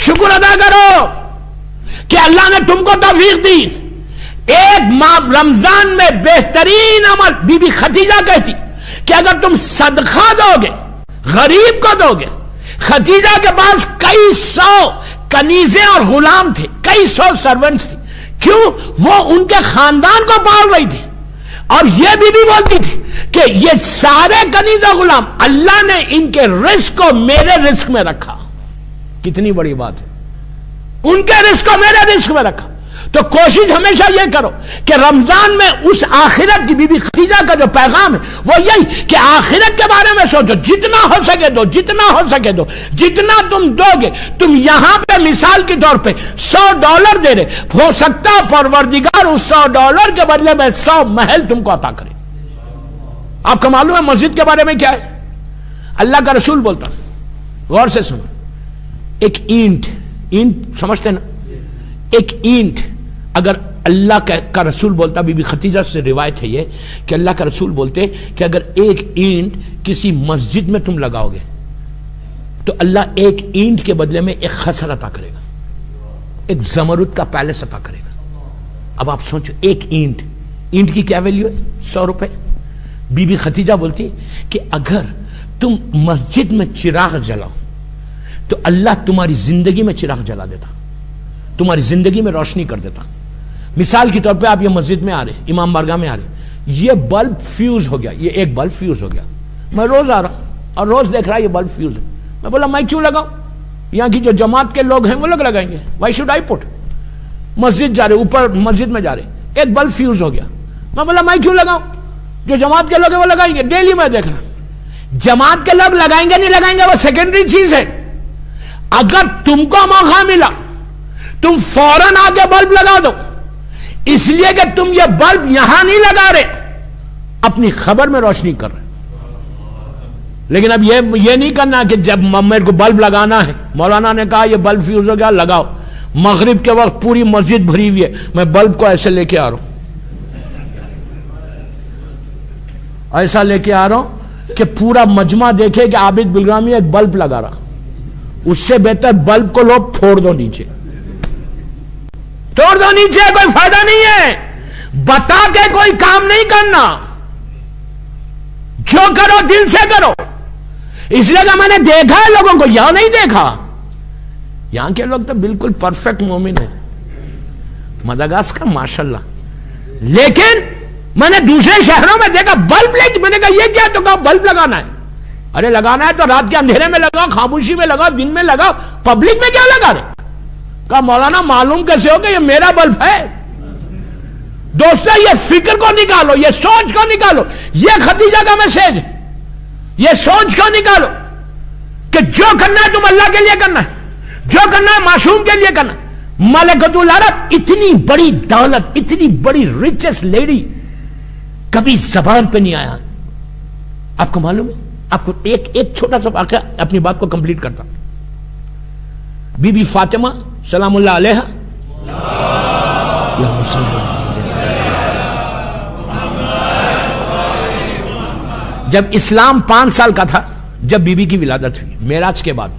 S1: شکر ادا کرو کہ اللہ نے تم کو توفیق دی. ایک رمضان میں بہترین عمل بی بی ختیجہ کہتی کہ اگر تم صدقہ دو گے، غریب کو دو گے. ختیجہ کے پاس کئی 100 کنیزیں اور غلام تھے، کئی 100 سرونٹس تھی. کیوں؟ وہ ان کے خاندان کو پال رہی تھی، اور یہ بھی بولتی تھی کہ یہ سارے کنیزہ غلام اللہ نے ان کے رزق کو میرے رزق میں رکھا. کتنی بڑی بات ہے، ان کے رزق کو میرے رزق میں رکھا. تو کوشش ہمیشہ یہ کرو کہ رمضان میں اس آخرت کی، بی بی خدیجہ کا جو پیغام ہے وہ یہی کہ آخرت کے بارے میں سوچو، جتنا ہو سکے دو، جتنا ہو سکے دو. جتنا تم دو گے، تم یہاں پہ مثال کے طور پہ $100 دے رہے، ہو سکتا ہے پروردگار اس $100 کے بدلے میں 100 محل تم کو عطا کرے. آپ کو معلوم ہے مسجد کے بارے میں کیا ہے؟ اللہ کا رسول بولتا، غور سے سنو، ایک اینٹ سمجھتے نا، ایک اینٹ اگر اللہ کا رسول بولتا، بی بی خدیجہ سے روایت ہے یہ کہ اللہ کا رسول بولتے کہ اگر ایک اینٹ کسی مسجد میں تم لگاؤ گے تو اللہ ایک اینٹ کے بدلے میں ایک خسر عطا کرے گا، ایک زمرد کا پیلس عطا کرے گا. اب آپ سوچو، ایک اینٹ کی کیا ویلیو ہے؟ $100. بی بی خدیجہ بولتی کہ اگر تم مسجد میں چراغ جلاؤ تو اللہ تمہاری زندگی میں چراغ جلا دیتا، تمہاری زندگی میں روشنی کر دیتا. مثال کے طور پہ آپ یہ مسجد میں آ رہے، امام بارگاہ میں آ رہے، یہ بلب فیوز ہو گیا، یہ ایک بلب فیوز ہو گیا. میں روز آ رہا ہوں اور روز دیکھ رہا یہ بلب فیوز ہے. میں بولا میں کیوں لگاؤں؟ یہاں کی جو جماعت کے لوگ ہیں وہ لوگ لگائیں گے. وائی شوڈ آئی پٹ؟ مسجد جا رہے، اوپر مسجد میں جا رہے، ایک بلب فیوز ہو گیا. میں بولا میں کیوں لگاؤں؟ جو جماعت کے لوگ ہیں وہ لگائیں گے. ڈیلی میں دیکھ رہا ہوں، جماعت کے لوگ لگائیں گے نہیں لگائیں گے وہ سیکنڈری چیز ہے. اگر تم کو موقع ملا تم فوراً آگے بلب لگا دو، اس لیے کہ تم یہ بلب یہاں نہیں لگا رہے، اپنی خبر میں روشنی کر رہے. لیکن اب یہ نہیں کرنا کہ جب میرے کو بلب لگانا ہے، مولانا نے کہا یہ بلب فیوز ہو گیا لگاؤ، مغرب کے وقت پوری مسجد بھری ہوئی ہے، میں بلب کو ایسے لے کے آ رہا ہوں، ایسا لے کے آ رہا ہوں کہ پورا مجمع دیکھے کہ عابد بلرامی ایک بلب لگا رہا. اس سے بہتر بلب کو لو پھوڑ دو نیچے، توڑ دو نیچے، کوئی فائدہ نہیں ہے. بتا کے کوئی کام نہیں کرنا، جو کرو دل سے کرو. اس لیے کہ میں نے دیکھا ہے لوگوں کو، یہاں نہیں دیکھا. یہاں کے لوگ تو بالکل پرفیکٹ مومن ہیں، مدغاسکر ماشاءاللہ. لیکن میں نے دوسرے شہروں میں دیکھا بلب لے کے، میں نے کہا یہ کیا؟ تو کہا بلب لگانا ہے. ارے لگانا ہے تو رات کے اندھیرے میں لگاؤ، خاموشی میں لگاؤ، دن میں لگاؤ، پبلک میں کیا لگا رہے؟ کہا مولانا معلوم کیسے ہو کہ یہ میرا بلب ہے؟ دوستو یہ فکر کو نکالو، یہ سوچ کو نکالو. یہ خدیجہ کا میسج ہے، یہ سوچ کو نکالو کہ جو کرنا ہے تم اللہ کے لیے کرنا ہے، جو کرنا ہے معصوم کے لیے کرنا ہے. ملکۃ العرب اتنی بڑی دولت، اتنی بڑی ریچسٹ لیڈی کبھی زبان پہ نہیں آیا. آپ کو معلوم ہے؟ آپ کو ایک چھوٹا سا واقعہ اپنی بات کو کمپلیٹ کرتا. بی بی فاطمہ سلام اللہ علیہا، جب اسلام 5 سال کا تھا، جب بی بی کی ولادت ہوئی معراج کے بعد،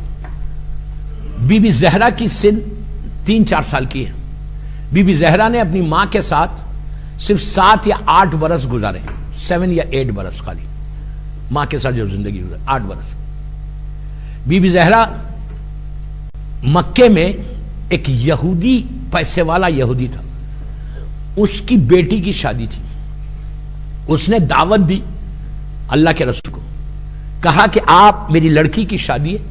S1: بی بی زہرا کی سن 3-4 سال کی ہے. بی بی زہرا نے اپنی ماں کے ساتھ صرف 7 یا 8 برس گزارے، 7 یا 8 برس خالی ماں کے ساتھ جو زندگی گزاری، 8 برس. بی بی زہرا مکے میں ایک یہودی، پیسے والا یہودی تھا، اس کی بیٹی کی شادی تھی. اس نے دعوت دی اللہ کے رسول کو، کہا کہ آپ میری لڑکی کی شادی ہے،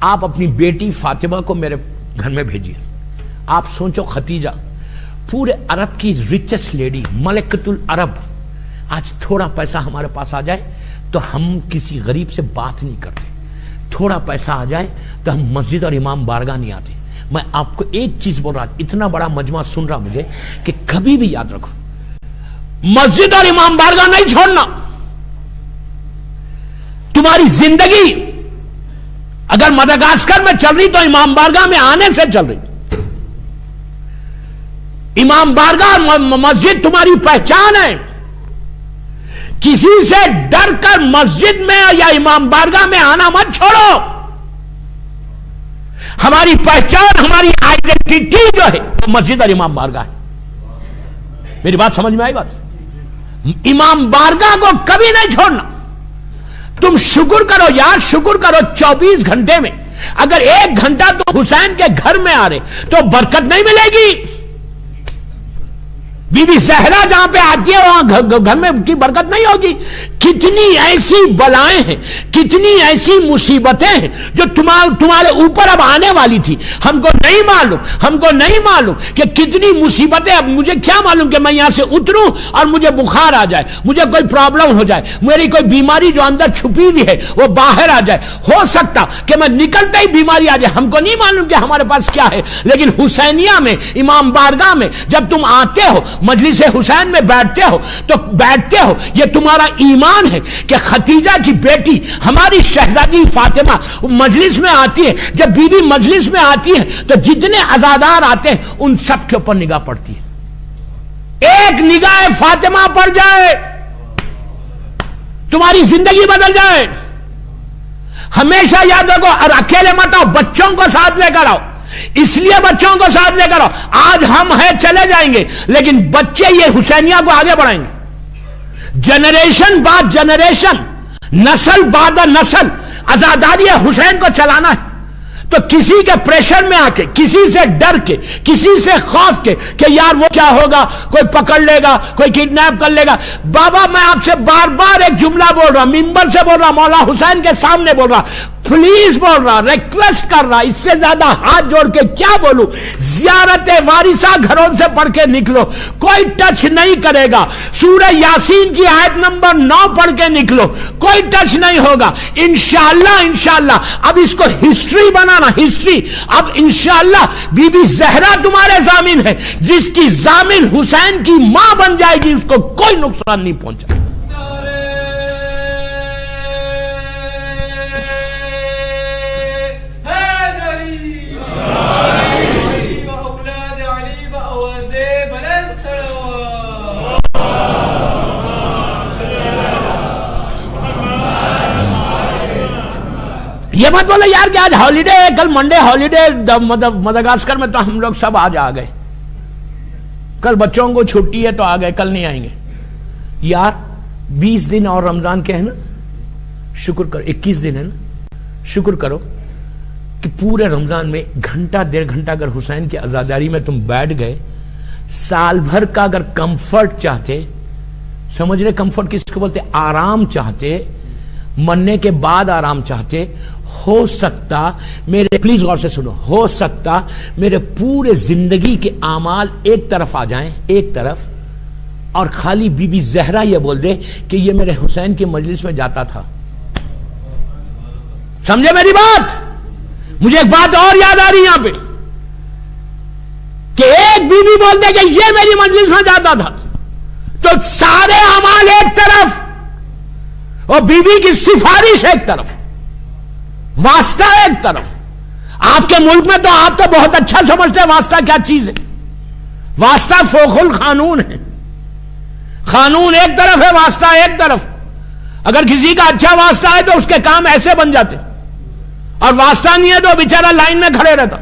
S1: آپ اپنی بیٹی فاطمہ کو میرے گھر میں بھیجیے. آپ سوچو خدیجہ پورے عرب کی ریچسٹ لیڈی، ملکۃ العرب، آج تھوڑا پیسہ ہمارے پاس آ جائے تو ہم کسی غریب سے بات نہیں کرتے، تھوڑا پیسہ آ جائے تو ہم مسجد اور امام بارگاہ نہیں آتے. میں آپ کو ایک چیز بول رہا، اتنا بڑا مجمع سن رہا مجھے، کہ کبھی بھی یاد رکھو مسجد اور امام بارگاہ نہیں چھوڑنا. تمہاری زندگی اگر مدغاسکر میں چل رہی تو امام بارگاہ میں آنے سے چل رہی. امام بارگاہ مسجد تمہاری پہچان ہے. کسی سے ڈر کر مسجد میں یا امام بارگاہ میں آنا مت چھوڑو. ہماری پہچان، ہماری آئیڈینٹی جو ہے وہ مسجد اور امام بارگاہ ہے. میری بات سمجھ میں آئی بات؟ امام بارگاہ کو کبھی نہیں چھوڑنا. تم شکر کرو یار، شکر کرو 24 گھنٹے میں اگر 1 گھنٹہ تو حسین کے گھر میں آ رہے تو برکت نہیں ملے گی. بی بی زہرا جہاں پہ آتی ہے وہاں گھر میں کی برکت نہیں ہوگی. کتنی ایسی بلائیں ہیں, کتنی ایسی مصیبتیں ہیں جو تمہارے اوپر اب آنے والی تھی. ہم کو نہیں معلوم کہ کتنی مصیبتیں. اب مجھے کیا معلوم کہ میں یہاں سے اتروں اور مجھے بخار آ جائے, مجھے کوئی پرابلم ہو جائے, میری کوئی بیماری جو اندر چھپی ہوئی ہے وہ باہر آ جائے. ہو سکتا کہ میں نکلتا ہی بیماری آ جائے. ہم کو نہیں معلوم کہ ہمارے پاس کیا ہے. لیکن حسینیہ میں, امام بارگاہ میں جب تم آتے ہو, مجلس حسین میں بیٹھتے ہو, یہ تمہارا ایمان ہے کہ ختیجہ کی بیٹی ہماری شہزادی فاطمہ مجلس میں آتی ہے. جب بی بی مجلس میں آتی ہے تو جتنے عزادار آتے ہیں ان سب کے اوپر نگاہ پڑتی ہے. ایک نگاہ فاطمہ پڑ جائے تمہاری زندگی بدل جائے. ہمیشہ یاد رکھو, اور اکیلے مت آؤ, بچوں کو ساتھ لے کر آؤ. اس لیے بچوں کو ساتھ لے کر آؤ. آج ہم ہیں چلے جائیں گے, لیکن بچے یہ حسینیہ کو آگے بڑھائیں گے. جنریشن بعد جنریشن, نسل بعد نسل عزاداری حسین کو چلانا ہے. تو کسی کے پریشر میں آ کے, کسی سے ڈر کے, کسی سے خوف کے کہ یار وہ کیا ہوگا, کوئی پکڑ لے گا, کوئی کڈنیپ کر لے گا. بابا میں آپ سے بار بار ایک جملہ بول رہا, ممبر سے بول رہا, مولا حسین کے سامنے بول رہا, پلیز بول رہا, ریکویسٹ کر رہا, اس سے زیادہ ہاتھ جوڑ کے کیا بولوں. زیارت وارثہ گھروں سے پڑھ کے نکلو, کوئی ٹچ نہیں کرے گا. سورہ یاسین کی آیت نمبر 9 پڑھ کے نکلو, کوئی ٹچ نہیں ہوگا. انشاءاللہ اب اس کو ہسٹری بنانا, ہسٹری. اب انشاءاللہ بی بی زہرا تمہارے ضامن ہے. جس کی ضامن حسین کی ماں بن جائے گی اس کو کوئی نقصان نہیں پہنچا. یہ مت بولے یار کہ آج ہالیڈے ہے, کل منڈے ہالیڈے, مدغاسکر میں تو ہم لوگ سب آج آ گئے, کل بچوں کو چھٹی ہے تو آ گئے, کل نہیں آئیں گے. یار 20 دن اور رمضان کے ہیں نا, شکر کرو. 21 دن ہے نا, شکر کرو کہ پورے رمضان میں گھنٹہ 1.5 گھنٹہ اگر حسین کی عزاداری میں تم بیٹھ گئے. سال بھر کا اگر کمفرٹ چاہتے, سمجھ رہے کمفرٹ کس کو بولتے, آرام چاہتے, مرنے کے بعد آرام چاہتے, ہو سکتا میرے, پلیز غور سے سنو, ہو سکتا میرے پورے زندگی کے اعمال ایک طرف آ جائیں, ایک طرف, اور خالی بی بی زہرا یہ بول دے کہ یہ میرے حسین کی مجلس میں جاتا تھا. سمجھے میری بات؟ مجھے ایک بات اور یاد آ رہی یہاں پہ کہ ایک بی بی بول دے کہ یہ میری مجلس میں جاتا تھا تو سارے اعمال ایک طرف اور بی بی کی سفارش ایک طرف, واسطہ ایک طرف. آپ کے ملک میں تو آپ تو بہت اچھا سمجھتے ہیں واسطہ کیا چیز ہے. واسطہ فوق القانون ہے. قانون ایک طرف ہے, واسطہ ایک طرف. اگر کسی کا اچھا واسطہ ہے تو اس کے کام ایسے بن جاتے, اور واسطہ نہیں ہے تو بیچارہ لائن میں کھڑے رہتا.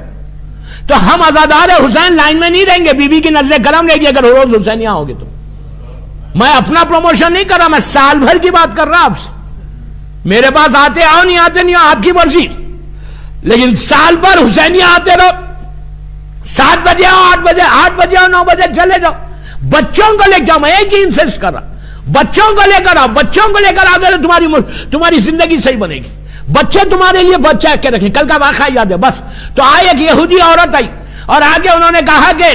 S1: تو ہم عزادار حسین لائن میں نہیں رہیں گے, بی بی کی نظر کرم رہے گی اگر روز حسین یہاں ہوگے تو. میں اپنا پروموشن نہیں کر رہا, میں سال بھر کی بات کر رہا آپ سے. میرے پاس آتے آؤ, نہیں آتے نہیں آؤ, آپ کی مرضی. لیکن سال بھر حسینیہ آتے رہو, 7 بجے آؤ, 8 بجے, 8 بجے آؤ, 9 بجے چلے جاؤ. بچوں کو لے کے آؤ, میں ایک ہی انسسٹ کر رہا, بچوں کو لے کر آؤ. بچوں کو لے کر آ گئے تمہاری زندگی صحیح بنے گی. بچے تمہارے لیے بچہ کے رکھیں. کل کا واقعہ یاد ہے بس. تو آئی ایک یہودی عورت آئی اور آگے انہوں نے کہا کہ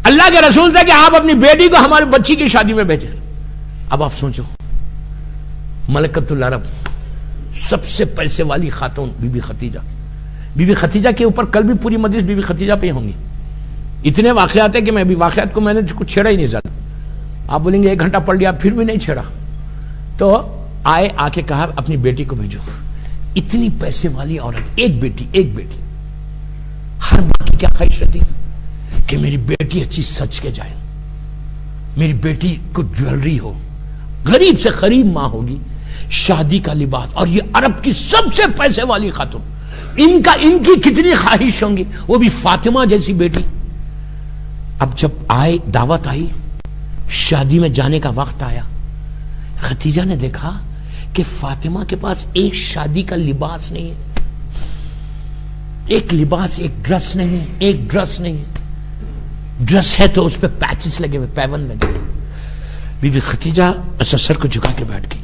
S1: اللہ کے رسول سے کہ آپ اپنی بیٹی کو ہماری بچی کی شادی میں بھیجیں. اب آپ سوچو, ملکۃ العرب سب سے پیسے والی خاتون بی بی ختیجہ. بی بی ختیجہ کے اوپر کل بھی پوری مجلس بی بی ختیجہ پہ ہی ہوں گی. اتنے واقعات ہیں کہ میں بھی واقعات کو میں نے کچھ چھیڑا ہی نہیں زیادہ. آپ بولیں گے 1 گھنٹہ پڑھ لیا, پھر بھی نہیں چھیڑا. تو آئے, آ کے کہا اپنی بیٹی کو بھیجو. اتنی پیسے والی عورت, ایک بیٹی, ایک بیٹی. ہر ماں کی کیا خواہش رہتی کہ میری بیٹی اچھی سچ کے جائے, میری بیٹی کو جویلری ہو, غریب سے غریب ماں ہوگی, شادی کا لباس. اور یہ عرب کی سب سے پیسے والی خاتون, ان کی کتنی خواہش ہوں گی, وہ بھی فاطمہ جیسی بیٹی. اب جب آئے, دعوت آئی, شادی میں جانے کا وقت آیا, ختیجہ نے دیکھا کہ فاطمہ کے پاس ایک شادی کا لباس نہیں ہے, ایک لباس, ایک ڈریس نہیں ہے, ایک ڈریس نہیں ہے. ڈریس ہے تو اس پہ پیچز لگے ہوئے، پیون لگے ہوئے. بی بی خدیجہ ایسا سر کو جھکا کے بیٹھ گئی،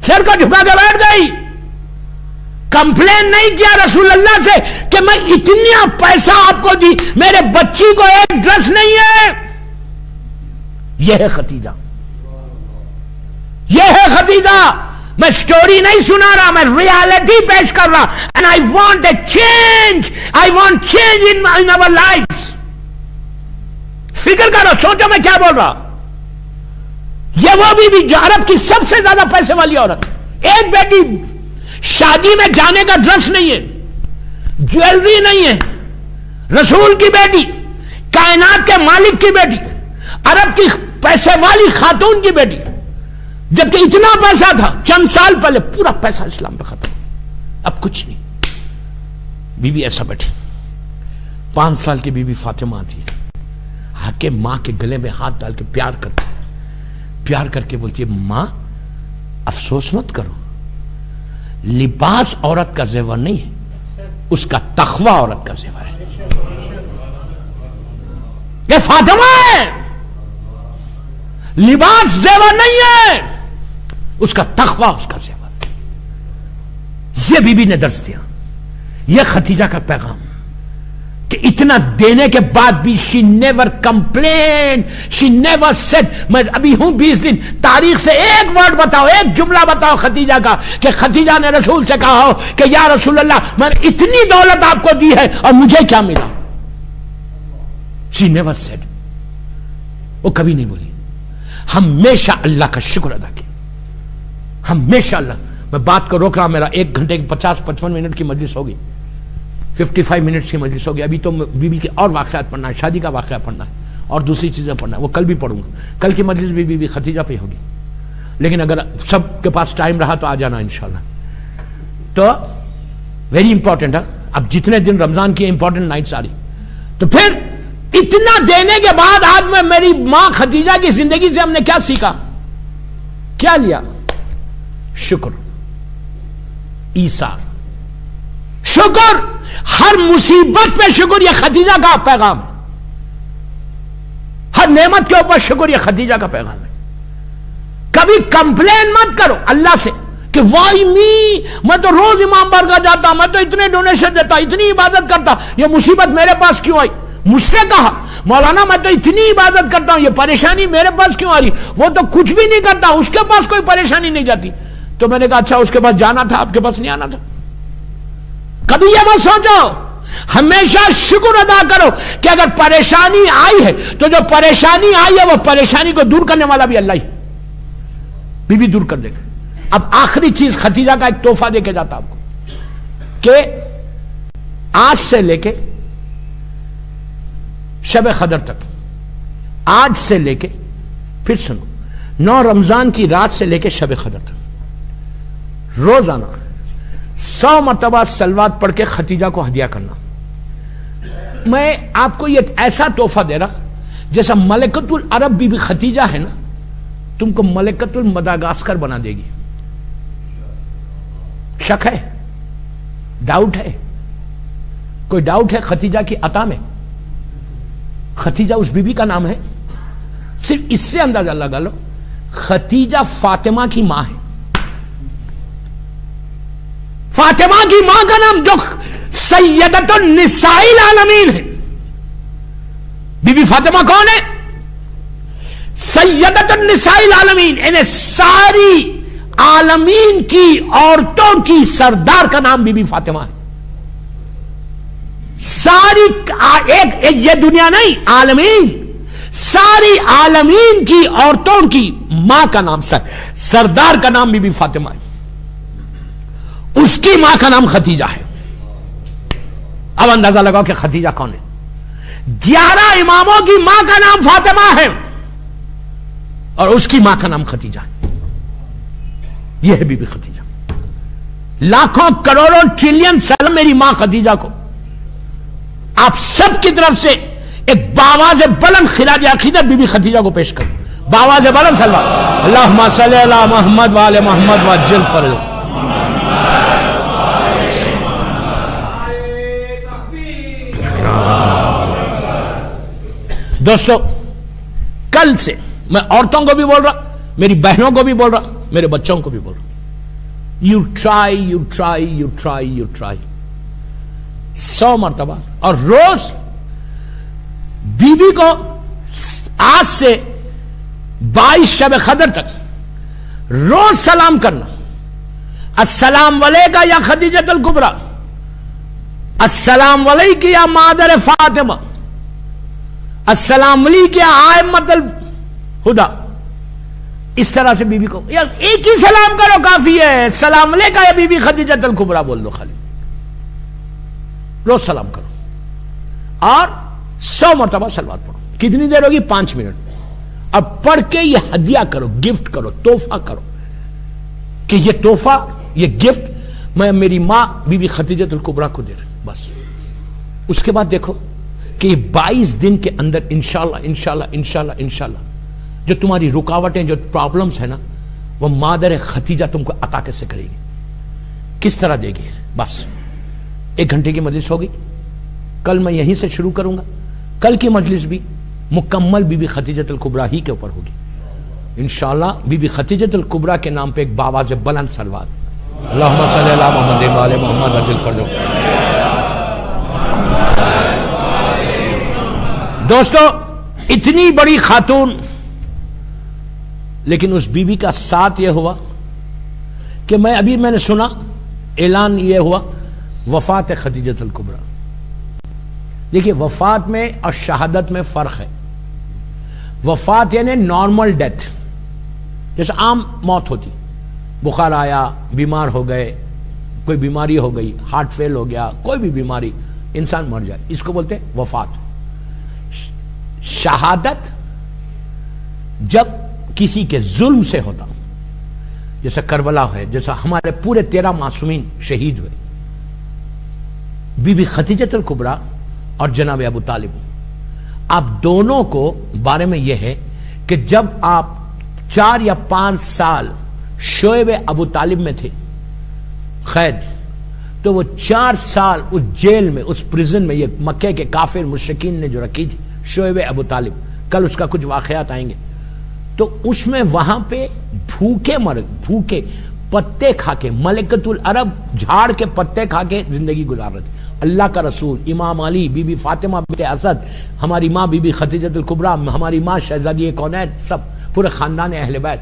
S1: سر کو جھکا کے بیٹھ گئی. کمپلین نہیں کیا رسول اللہ سے کہ میں اتنا پیسہ آپ کو دی، میرے بچی کو ایک ڈریس نہیں ہے. یہ ہے خدیجہ، یہ ہے خدیجہ. میں سٹوری نہیں سنا رہا، میں ریالٹی پیش کر رہا. and I want a change, I want change in our lives. فکر کرو، سوچو میں کیا بول رہا. یہ وہ بھی جو عرب کی سب سے زیادہ پیسے والی عورت، ایک بیٹی، شادی میں جانے کا ڈریس نہیں ہے، جویلری نہیں ہے، رسول کی بیٹی، کائنات کے مالک کی بیٹی، عرب کی پیسے والی خاتون کی بیٹی. جبکہ اتنا پیسہ تھا چند سال پہلے، پورا پیسہ اسلام پہ ختم، اب کچھ نہیں. بی بی ایسا بیٹھی، 5 سال کی بی بی فاطمہ آتی ہے، آ کے ماں کے گلے میں ہاتھ ڈال کے پیار کر کے بولتی ہے، ماں افسوس مت کرو، لباس عورت کا زیور نہیں ہے، اس کا تقوی عورت کا زیور ہے. یہ فاطمہ ہے، لباس زیور نہیں ہے، اس کا تقوی اس کا زیور ہے. یہ بی بی نے درس دیا. یہ خدیجہ کا پیغام کہ اتنا دینے کے بعد بھی she never complained, she never said میں ابھی ہوں 20 دن، تاریخ سے ایک ورڈ بتاؤ، ایک جملہ بتاؤ خدیجہ کا کہ خدیجہ نے رسول سے کہا ہو کہ یا رسول اللہ میں نے اتنی دولت آپ کو دی ہے اور مجھے کیا ملا. she never said، وہ کبھی نہیں بولی. ہمیشہ اللہ کا شکر ادا کیا، ہمیشہ اللہ. میں بات کو روک رہا، میرا 1 گھنٹے کی 50-55 منٹ کی مجلس ہوگی، 55 منٹس کی مجلس ہوگی. ابھی تو بی بی کے اور واقعات پڑھنا ہے، شادی کا واقعہ پڑھنا ہے اور دوسری چیزیں پڑھنا ہے، وہ کل بھی پڑھوں گا. کل کی مجلس بھی بی بی خدیجہ پہ ہوگی، لیکن اگر سب کے پاس ٹائم رہا تو آ جانا انشاءاللہ. تو ویری امپورٹنٹ ہے. اب جتنے دن رمضان کی امپورٹنٹ نائٹس آ رہی، تو پھر اتنا دینے کے بعد آج میں میری ماں خدیجہ کی زندگی سے ہم نے کیا سیکھا، کیا لیا؟ شکر، ایثار، شکر. ہر مصیبت پہ شکر، یہ خدیجہ کا پیغام. ہر نعمت کے اوپر شکر، یہ خدیجہ کا پیغام ہے. کبھی کمپلین مت کرو اللہ سے کہ وائی می، میں تو روز امام بارگاہ جاتا، میں تو اتنے ڈونیشن دیتا، اتنی عبادت کرتا، یہ مصیبت میرے پاس کیوں آئی؟ مجھ سے کہا مولانا میں تو اتنی عبادت کرتا ہوں، یہ پریشانی میرے پاس کیوں آ رہی؟ وہ تو کچھ بھی نہیں کرتا، اس کے پاس کوئی پریشانی نہیں جاتی. تو میں نے کہا اچھا اس کے پاس جانا تھا، آپ کے پاس نہیں آنا تھا. کبھی یہ مت سوچو، ہمیشہ شکر ادا کرو کہ اگر پریشانی آئی ہے تو جو پریشانی آئی ہے وہ پریشانی کو دور کرنے والا بھی اللہ ہی، بی بی دور کر دے گا. اب آخری چیز خدیجہ کا ایک تحفہ دے کے جاتا آپ کو کہ آج سے لے کے شب قدر تک، آج سے لے کے، پھر سنو، 9 رمضان کی رات سے لے کے شب قدر تک روزانہ 100 مرتبہ صلوات پڑھ کے خدیجہ کو ہدیہ کرنا. میں آپ کو یہ ایسا تحفہ دے رہا جیسا ملکۃ العرب بی بی خدیجہ ہے نا، تم کو ملکۃ المداگاسکر بنا دے گی. شک ہے؟ ڈاؤٹ ہے؟ کوئی ڈاؤٹ ہے خدیجہ کی عطا میں؟ خدیجہ اس بی بی کا نام ہے. صرف اس سے اندازہ لگا لو خدیجہ فاطمہ کی ماں ہے. فاطمہ کی ماں کا نام جو سیدۃ النساء العالمین ہے. بی بی فاطمہ کون ہے؟ سیدۃ النساء العالمین، یعنی ساری عالمین کی عورتوں کی سردار کا نام بی بی فاطمہ ہے. ساری ایک یہ دنیا نہیں، عالمین، ساری عالمین کی عورتوں کی ماں کا نام سردار کا نام بی بی فاطمہ ہے. اس کی ماں کا نام خدیجہ ہے. اب اندازہ لگاؤ کہ خدیجہ کون ہے. 11 اماموں کی ماں کا نام فاطمہ ہے اور اس کی ماں کا نام خدیجہ ہے. یہ ہے بی بی خدیجہ. لاکھوں کروڑوں ٹریلین سلام میری ماں خدیجہ کو آپ سب کی طرف سے ایک باواز بلند خراج عقیدت بی بی خدیجہ کو پیش کریں. باواز بلند صلی اللہم صلی علی محمد وآل محمد وعجل فرج. دوستو کل سے میں عورتوں کو بھی بول رہا, میری بہنوں کو بھی بول رہا, میرے بچوں کو بھی بول رہا, یو ٹرائی 100 مرتبہ, اور روز بیوی کو آج سے 22 شب قدر تک روز سلام کرنا. السلام علیکہ یا خدیجۃ الکبریٰ, السلام علیکہ یا مادر فاطمہ, السلام علیکہ یا آئمۃ الہدیٰ. اس طرح سے بیوی کو ایک ہی سلام کرو کافی ہے. السلام علیکہ یا بی بی خدیجۃ الکبریٰ بول دو, خالی روز سلام کرو اور 100 مرتبہ صلوات پڑھو. کتنی دیر ہوگی؟ 5 منٹ. اب پڑھ کے یہ ہدیہ کرو, گفٹ کرو, تحفہ کرو کہ یہ تحفہ, یہ گفٹ میں میری ماں بی بی خدیجۃ الکبریٰ کو دے رہا ہوں. بس اس کے بعد دیکھو کہ یہ 22 دن کے اندر انشاءاللہ جو تمہاری رکاوٹیں, جو پرابلمز ہیں نا, وہ مادر خدیجہ تم کو عطا کیسے کرے گی, کس طرح دے گی. بس 1 گھنٹے کی مجلس ہوگی, کل میں یہیں سے شروع کروں گا. کل کی مجلس بھی مکمل بی بی خدیجۃ الکبریٰ ہی کے اوپر ہوگی انشاءاللہ. بی بی خدیجۃ الکبریٰ کے نام پہ ایک باواز بلند صلوات. اللہم صلی علی محمد و آل محمد عجل فرجہ. دوستو اتنی بڑی خاتون, لیکن اس بی بی کا ساتھ یہ ہوا کہ میں نے سنا اعلان یہ ہوا وفات خدیجۃ الکبریٰ. دیکھیے وفات میں اور شہادت میں فرق ہے. وفات یعنی نارمل ڈیتھ, جیسے عام موت ہوتی, بخار آیا, بیمار ہو گئے, کوئی بیماری ہو گئی, ہارٹ فیل ہو گیا, کوئی بھی بیماری, انسان مر جائے, اس کو بولتے ہیں وفات. شہادت جب کسی کے ظلم سے ہوتا, جیسا کربلا ہے, جیسا ہمارے پورے 13 معصومین شہید ہوئے, بی بی خدیجۃ الکبریٰ اور جناب ابو طالب, آپ دونوں کو بارے میں یہ ہے کہ جب آپ 4 یا 5 سال شعیب ابو طالب میں تھے قید, تو وہ 4 سال اس جیل میں, اس پریزن میں, یہ مکے کے کافر مشرکین نے جو رکھی تھی شعیب ابو طالب, کل اس کا کچھ واقعات آئیں گے, تو اس میں وہاں پہ بھوکے پتے کھا کے, ملکۃ العرب جھاڑ کے پتے کھا کے زندگی گزار رہے تھے. اللہ کا رسول, امام علی, بی بی فاطمہ بنت اسد, ہماری ماں بی بی خدیجۃ الکبریٰ, ہماری ماں شہزادی کونین, سب پورے خاندان اہل بیت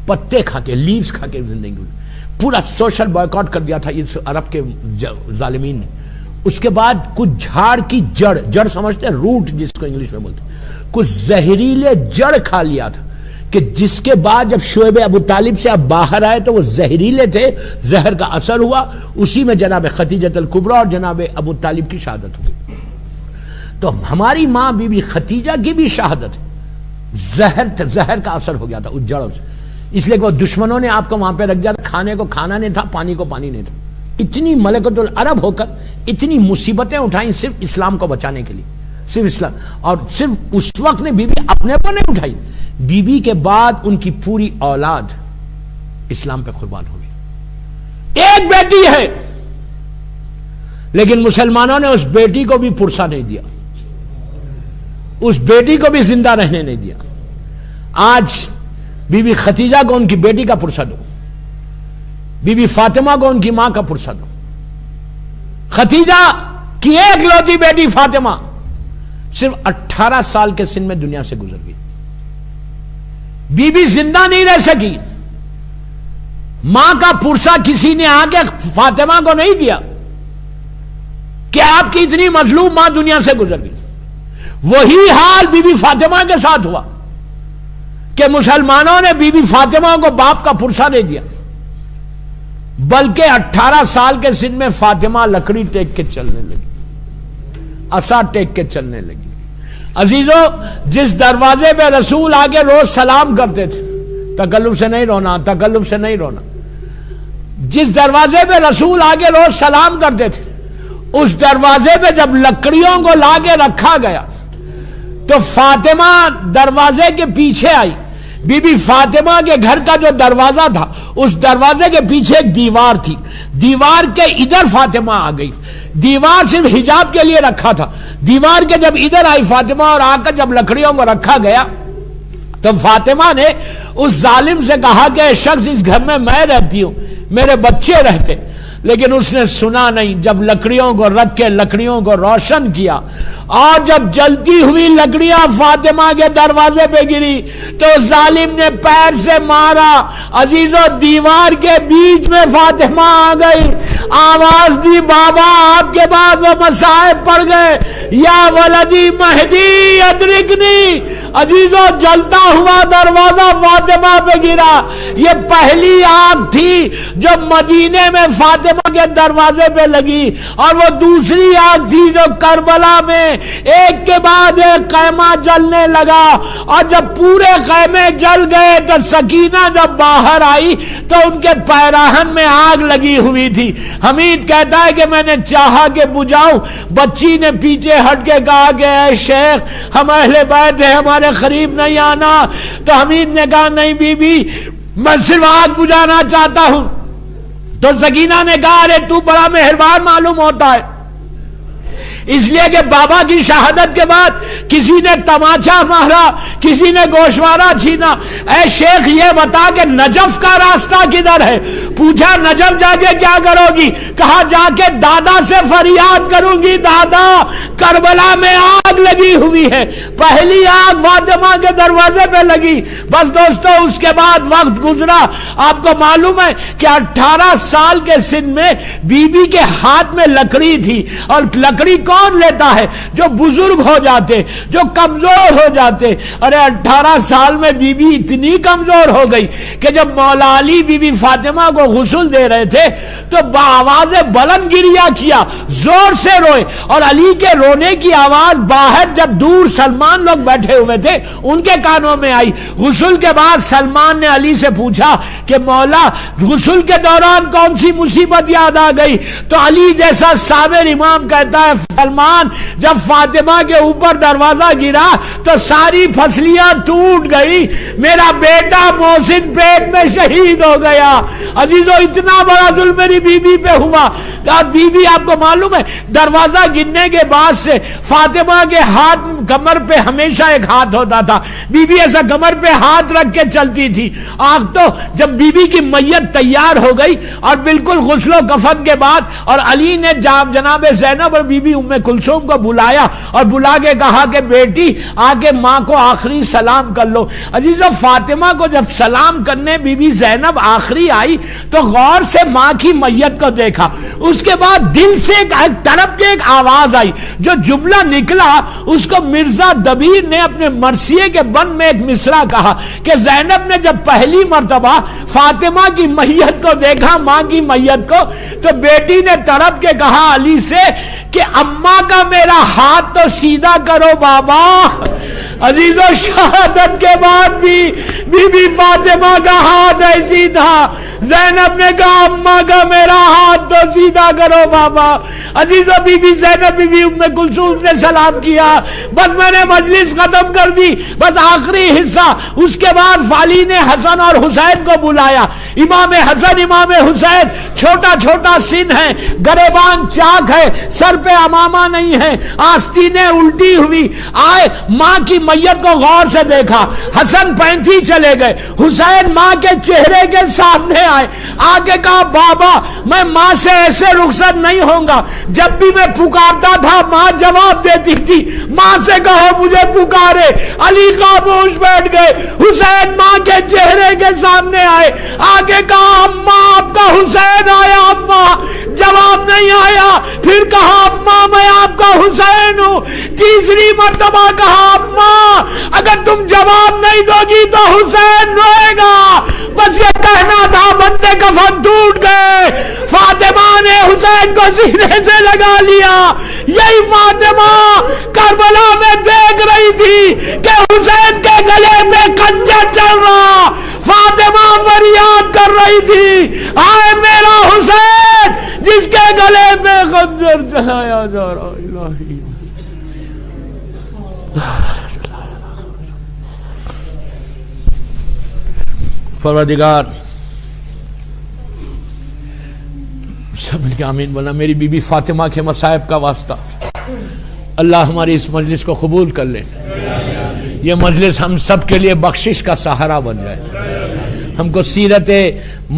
S1: پتے کھا کے, لیوز کھا کے زندگی گزاری. پورا سوشل بائیکاٹ کر دیا تھا اس عرب کے ظالمین نے. اس کے بعد کچھ جھاڑ کی جڑ سمجھتے ہیں, روٹ جس کو انگلش میں بولتے ہیں, کچھ زہریلے جڑ کھا لیا تھا, کہ جس کے بعد جب شعیب ابو طالب سے اب باہر آئے تو وہ زہریلے تھے, زہر کا اثر ہوا, اسی میں جناب خدیجۃ الکبریٰ اور جناب ابو طالب کی شہادت ہوئی. تو ہماری ماں بی بی خدیجہ کی بھی شہادت, زہر کا اثر ہو گیا تھا اس جڑوں سے, اس لیے کہ وہ دشمنوں نے آپ کو وہاں پہ رکھ دیا تھا, کھانے کو کھانا نہیں تھا, پانی کو پانی نہیں تھا. اتنی ملکۃ العرب ہو کر اتنی مصیبتیں اٹھائیں صرف اسلام کو بچانے کے لیے, صرف اسلام. اور صرف اس وقت نے بی بی اپنے پر نہیں اٹھائی, بی بی کے بعد ان کی پوری اولاد اسلام پہ قربان ہو گئی. ایک بیٹی ہے, لیکن مسلمانوں نے اس بیٹی کو بھی پرسا نہیں دیا, اس بیٹی کو بھی زندہ رہنے نہیں دیا. آج بی بی خدیجہ کو ان کی بیٹی کا پرسا دو, بی بی فاطمہ کو ان کی ماں کا پرسا دو. خدیجہ کی ایک لوتی بیٹی فاطمہ صرف 18 سال کے سن میں دنیا سے گزر گئی. بی بی زندہ نہیں رہ سکی, ماں کا پرسا کسی نے آ کے فاطمہ کو نہیں دیا کہ آپ کی اتنی مظلوم ماں دنیا سے گزر گئی. وہی حال بی بی فاطمہ کے ساتھ ہوا کہ مسلمانوں نے بی بی فاطمہ کو باپ کا پرسا نہیں دیا, بلکہ 18 سال کے سن میں فاطمہ لکڑی ٹیک کے چلنے لگی, عصا ٹیک کے چلنے لگی. عزیزو, جس دروازے پہ رسول آگے روز سلام کرتے تھے, تکلف سے نہیں رونا, تکلف سے نہیں رونا, جس دروازے پہ رسول آگے روز سلام کرتے تھے, اس دروازے پہ جب لکڑیوں کو لا کے رکھا گیا تو فاطمہ دروازے کے پیچھے آئی. بی بی فاطمہ کے گھر کا جو دروازہ تھا, اس دروازے کے پیچھے ایک دیوار تھی, دیوار کے ادھر فاطمہ آ گئی دیوار صرف حجاب کے لیے رکھا تھا. دیوار کے جب ادھر آئی فاطمہ اور آ کر جب لکڑیوں کو رکھا گیا تو فاطمہ نے اس ظالم سے کہا کہ اے شخص اس گھر میں رہتی ہوں, میرے بچے رہتے, لیکن اس نے سنا نہیں. جب لکڑیوں کو رکھ کے لکڑیوں کو روشن کیا اور جب جلتی ہوئی لکڑیاں فاطمہ کے دروازے پہ گری تو ظالم نے پیر سے مارا. عزیزو دیوار کے بیچ میں فاطمہ آ گئی, آواز دی بابا آپ کے بعد وہ مصائب پڑ گئے, یا ولدی مہدی ادرکنی. عزیزو جلتا ہوا دروازہ فاطمہ پہ گرا. یہ پہلی آگ تھی جو مدینے میں فاطمہ کے دروازے پہ لگی, اور وہ دوسری آگ تھی جو کربلا میں ایک کے بعد ایک خیمہ جلنے لگا. اور جب پورے خیمے جل گئے تو سکینہ جب باہر آئی تو ان کے پیراہن میں آگ لگی ہوئی تھی. حمید کہتا ہے کہ میں نے چاہا کہ بجھاؤں, بچی نے پیچھے ہٹ کے کہا کہ اے شیخ ہم اہل بیت ہیں, ہمارے قریب نہیں آنا. تو حمید نے کہا نہیں بی بی میں صرف آگ بجھانا چاہتا ہوں. تو سکینہ نے کہا ارے تو بڑا مہربان معلوم ہوتا ہے, اس لیے کہ بابا کی شہادت کے بعد کسی نے تماچا مارا, کسی نے گوشوارہ چھینا. اے شیخ یہ بتا کہ نجف کا راستہ کدھر ہے؟ پوچھا نجف جا کے کیا کرو گی؟ کہا جا کے دادا سے فریاد کروں گی, دادا کربلا میں آگ لگی ہوئی ہے. پہلی آگ فاطمہ کے دروازے پہ لگی. بس دوستو اس کے بعد وقت گزرا. آپ کو معلوم ہے کہ 18 سال کے سن میں بی بی کے ہاتھ میں لکڑی تھی, اور لکڑی کون لیتا ہے؟ جو بزرگ ہو جاتے, جو کمزور ہو جاتے. ارے 18 سال میں بی بی اتنی کمزور ہو گئی کہ جب مولا علی بی بی فاطمہ کو غسل دے رہے تھے تو بآواز بلند گریہ کیا, زور سے روئے, اور علی کے رونے کی آواز باہر جب دور سلمان لوگ بیٹھے ہوئے تھے ان کے کانوں میں آئی. غسل کے بعد سلمان نے علی سے پوچھا کہ مولا غسل کے دوران کون سی مصیبت یاد آ گئی؟ تو علی جیسا صابر امام کہتا ہے سلمان جب فاطمہ کے اوپر دروازہ گرا تو ساری فصلیاں ٹوٹ گئی, میرا بیٹا محسن پیٹ میں شہید ہو گیا. عزیزو اتنا بڑا ظلم میری بی بی پہ ہوا. بی بی آپ کو معلوم ہے دروازہ گرنے کے بعد سے فاطمہ کے ہاتھ کمر پہ ہمیشہ ایک ہاتھ ہوتا تھا. بی بی ایسا کمر پہ ہاتھ رکھ کے چلتی تھی. آج تو جب بی بی کی میت تیار ہو گئی اور بالکل غسل و کفن کے بعد, اور علی نے جناب زینب اور بی بی ام کلثوم کو بلایا اور بلا کے کہا کہ بیٹی آگے ماں کو آخری سلام کر لو. عزیزو فاطمہ کو جب سلام کرنے بی بی زینب آخری آئی تو غور سے ماں کی میت کو دیکھا. اس کے بعد دل سے ایک طرف کے ایک آواز آئی, جو جملہ نکلا اس کو مرزا دبیر نے اپنے مرثیے کے بند میں ایک مصرع کہا کہ زینب نے جب پہلی مرتبہ فاطمہ کی میت کو دیکھا, ماں کی میت کو, تو بیٹی نے تڑپ کے کہا علی سے کہ اماں کا میرا ہاتھ تو سیدھا کرو بابا. عزیزو شہادت کے بعد بھی بی بی فاطمہ کا ہاتھ ہے سیدھا. زینب نے کہا اماں کا میرا ہاتھ تو سیدھا کرو بابا. عزیزو بی بی زینب بی بی ام کلثوم نے سلام کیا. بس میں نے مجلس ختم کر دی, بس آخری حصہ. اس کے بعد والی نے حسن اور حسین کو بلایا. امام حسن امام حسین چھوٹا چھوٹا سن ہے, گریبان چاک ہے, سر پہ امامہ نہیں ہے, آستینیں الٹی ہوئی. آئے ماں کی میت کو غور سے دیکھا, حسن 35 چلے گئے, حسین ماں کے چہرے کے سامنے آئے. آگے کہا بابا میں ماں سے ایسے رخصت نہیں ہوں گا. جب بھی میں پکارتا تھا ماں جواب دیتی تھی, ماں سے کہو مجھے پکارے. علی خاموش بیٹھ گئے. حسین ماں کے چہرے کے سامنے آئے. آگے کہا اماں آپ کا حسین آیا. اماں جواب نہیں آیا. پھر کہا اماں میں آپ کا حسین ہوں. تیسری مرتبہ کہا اماں اگر تم جواب نہیں دو گی تو حسین روئے گا. بس یہ کہنا تھا, بندے کفن ٹوٹ گئے. فاطمہ نے حسین کو سینے سے لگا لیا. یہی فاطمہ کربلا میں دیکھ رہی تھی کہ حسین کے گلے میں خنجر چل رہا. فاطمہ فریاد کر رہی تھی آئے میرا حسین جس کے گلے میں خنجر چلایا جا رہا. الہی پروردگار سب مل کے آمین بولنا. میری بی بی فاطمہ کے مصائب کا واسطہ اللہ ہماری اس مجلس کو قبول کر لے. یہ مجلس ہم سب کے لیے بخشش کا سہارا بن جائے. ہم کو سیرت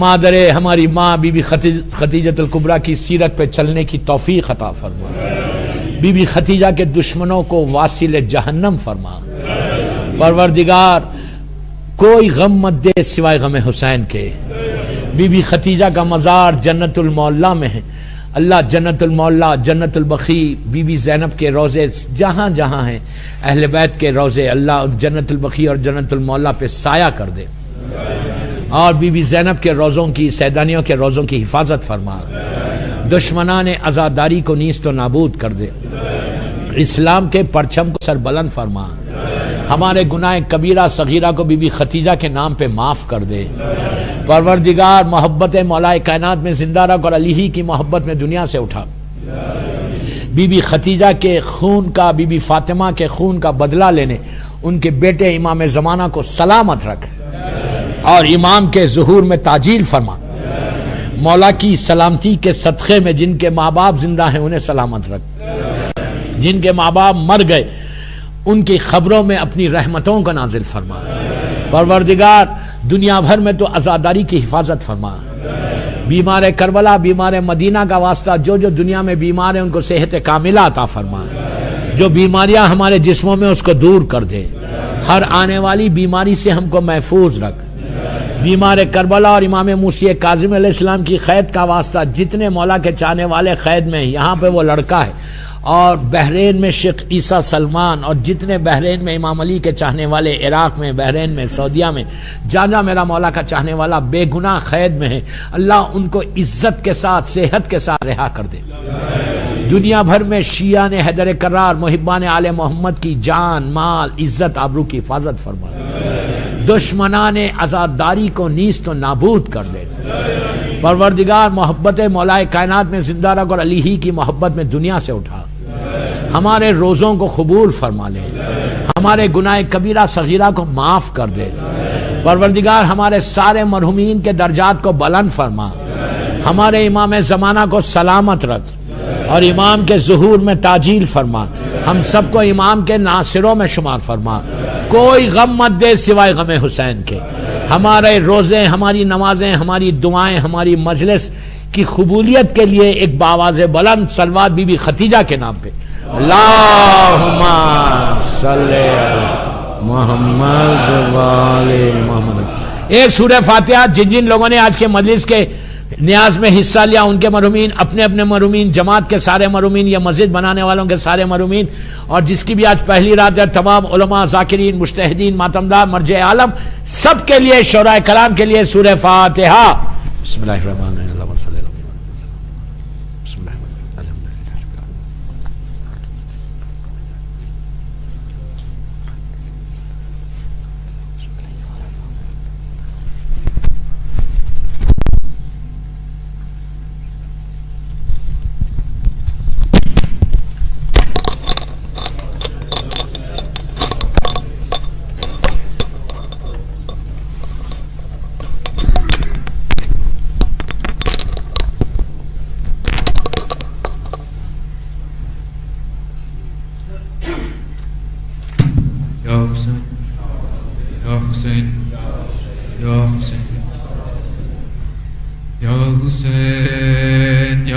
S1: مادر ہماری ماں بی بی خدیجۃ الکبریٰ کی سیرت پہ چلنے کی توفیق عطا فرما. بی بی خدیجہ کے دشمنوں کو واصل جہنم فرما. پروردگار کوئی غم مت دے سوائے غم حسین کے. بی بی خدیجہ کا مزار جنت المعلا میں ہے. اللہ جنت المعلا، جنت البقیع، بی بی زینب کے روزے جہاں جہاں ہیں، اہل بیت کے روزے اللہ جنت البقیع اور جنت المعلا پہ سایہ کر دے. اور بی بی زینب کے روزوں کی، سیدانیوں کے روزوں کی حفاظت فرما. دشمنان عزاداری کو نیست و نابود کر دے. اسلام کے پرچم کو سر بلند فرما. ہمارے گناہ کبیرہ صغیرہ کو بی بی خدیجہ کے نام پہ معاف کر دے. پروردگار محبت مولا کائنات میں زندہ رکھ اور علی ہی کی محبت میں دنیا سے اٹھا. بی بی خدیجہ کے خون کا، بی بی فاطمہ کے خون کا بدلہ لینے ان کے بیٹے امام زمانہ کو سلامت رکھ اور امام کے ظہور میں تعجیل فرما. مولا کی سلامتی کے صدقے میں جن کے ماں باپ زندہ ہیں انہیں سلامت رکھ. جن کے ماں باپ مر گئے ان کی خبروں میں اپنی رحمتوں کا نازل فرما. پروردگار دنیا بھر میں تو عزاداری کی حفاظت فرما. بیمار کربلا، بیمار مدینہ کا واسطہ جو جو دنیا میں بیمار ہیں ان کو صحت کاملہ عطا فرما. جو بیماریاں ہمارے جسموں میں اس کو دور کر دے. ہر آنے والی بیماری سے ہم کو محفوظ رکھ. بیمار کربلا اور امام موسی کاظم علیہ السلام کی قید کا واسطہ جتنے مولا کے چاہنے والے قید میں ہیں، یہاں پہ وہ لڑکا ہے اور بحرین میں شیخ عیسیٰ سلمان اور جتنے بحرین میں امام علی کے چاہنے والے، عراق میں، بحرین میں، سعودیہ میں، جہاں میرا مولا کا چاہنے والا بے گناہ قید میں ہے، اللہ ان کو عزت کے ساتھ، صحت کے ساتھ رہا کر دے. دنیا بھر میں شیعہ نے حیدر کرار محبان آل محمد کی جان، مال، عزت، آبرو کی حفاظت فرما. دشمنان عزاداری کو نیست و نابود کر دے. پروردگار محبت مولا کائنات میں زندہ رکھ اور علی ہی کی محبت میں دنیا سے اٹھا. ہمارے روزوں کو قبول فرما لے. ہمارے گناہ کبیرہ صغیرہ کو معاف کر دے. پروردگار ہمارے سارے مرحومین کے درجات کو بلند فرما. ہمارے امام زمانہ کو سلامت رکھ اور امام کے ظہور میں تعجیل فرما. ہم سب کو امام کے ناصروں میں شمار فرما. کوئی غم مت دے سوائے غم حسین کے. ہمارے روزے، ہماری نمازیں، ہماری دعائیں، ہماری مجلس کی قبولیت کے لیے ایک باواز بلند صلوات بی بی خدیجہ کے نام پہ اللہم صلی علی محمد وآل محمد. ایک سورہ فاتحہ جن جن لوگوں نے آج کے مجلس کے نیاز میں حصہ لیا ان کے مرحومین، اپنے اپنے مرحومین، جماعت کے سارے مرحومین، یا مسجد بنانے والوں کے سارے مرحومین، اور جس کی بھی آج پہلی رات ہے تمام علماء، ذاکرین، مجتہدین، ماتمدار، مرجع عالم، سب کے لیے، شعراء کرام کے لیے سورہ فاتحہ. بسم اللہ الرحمن الرحیم.
S2: یا حسین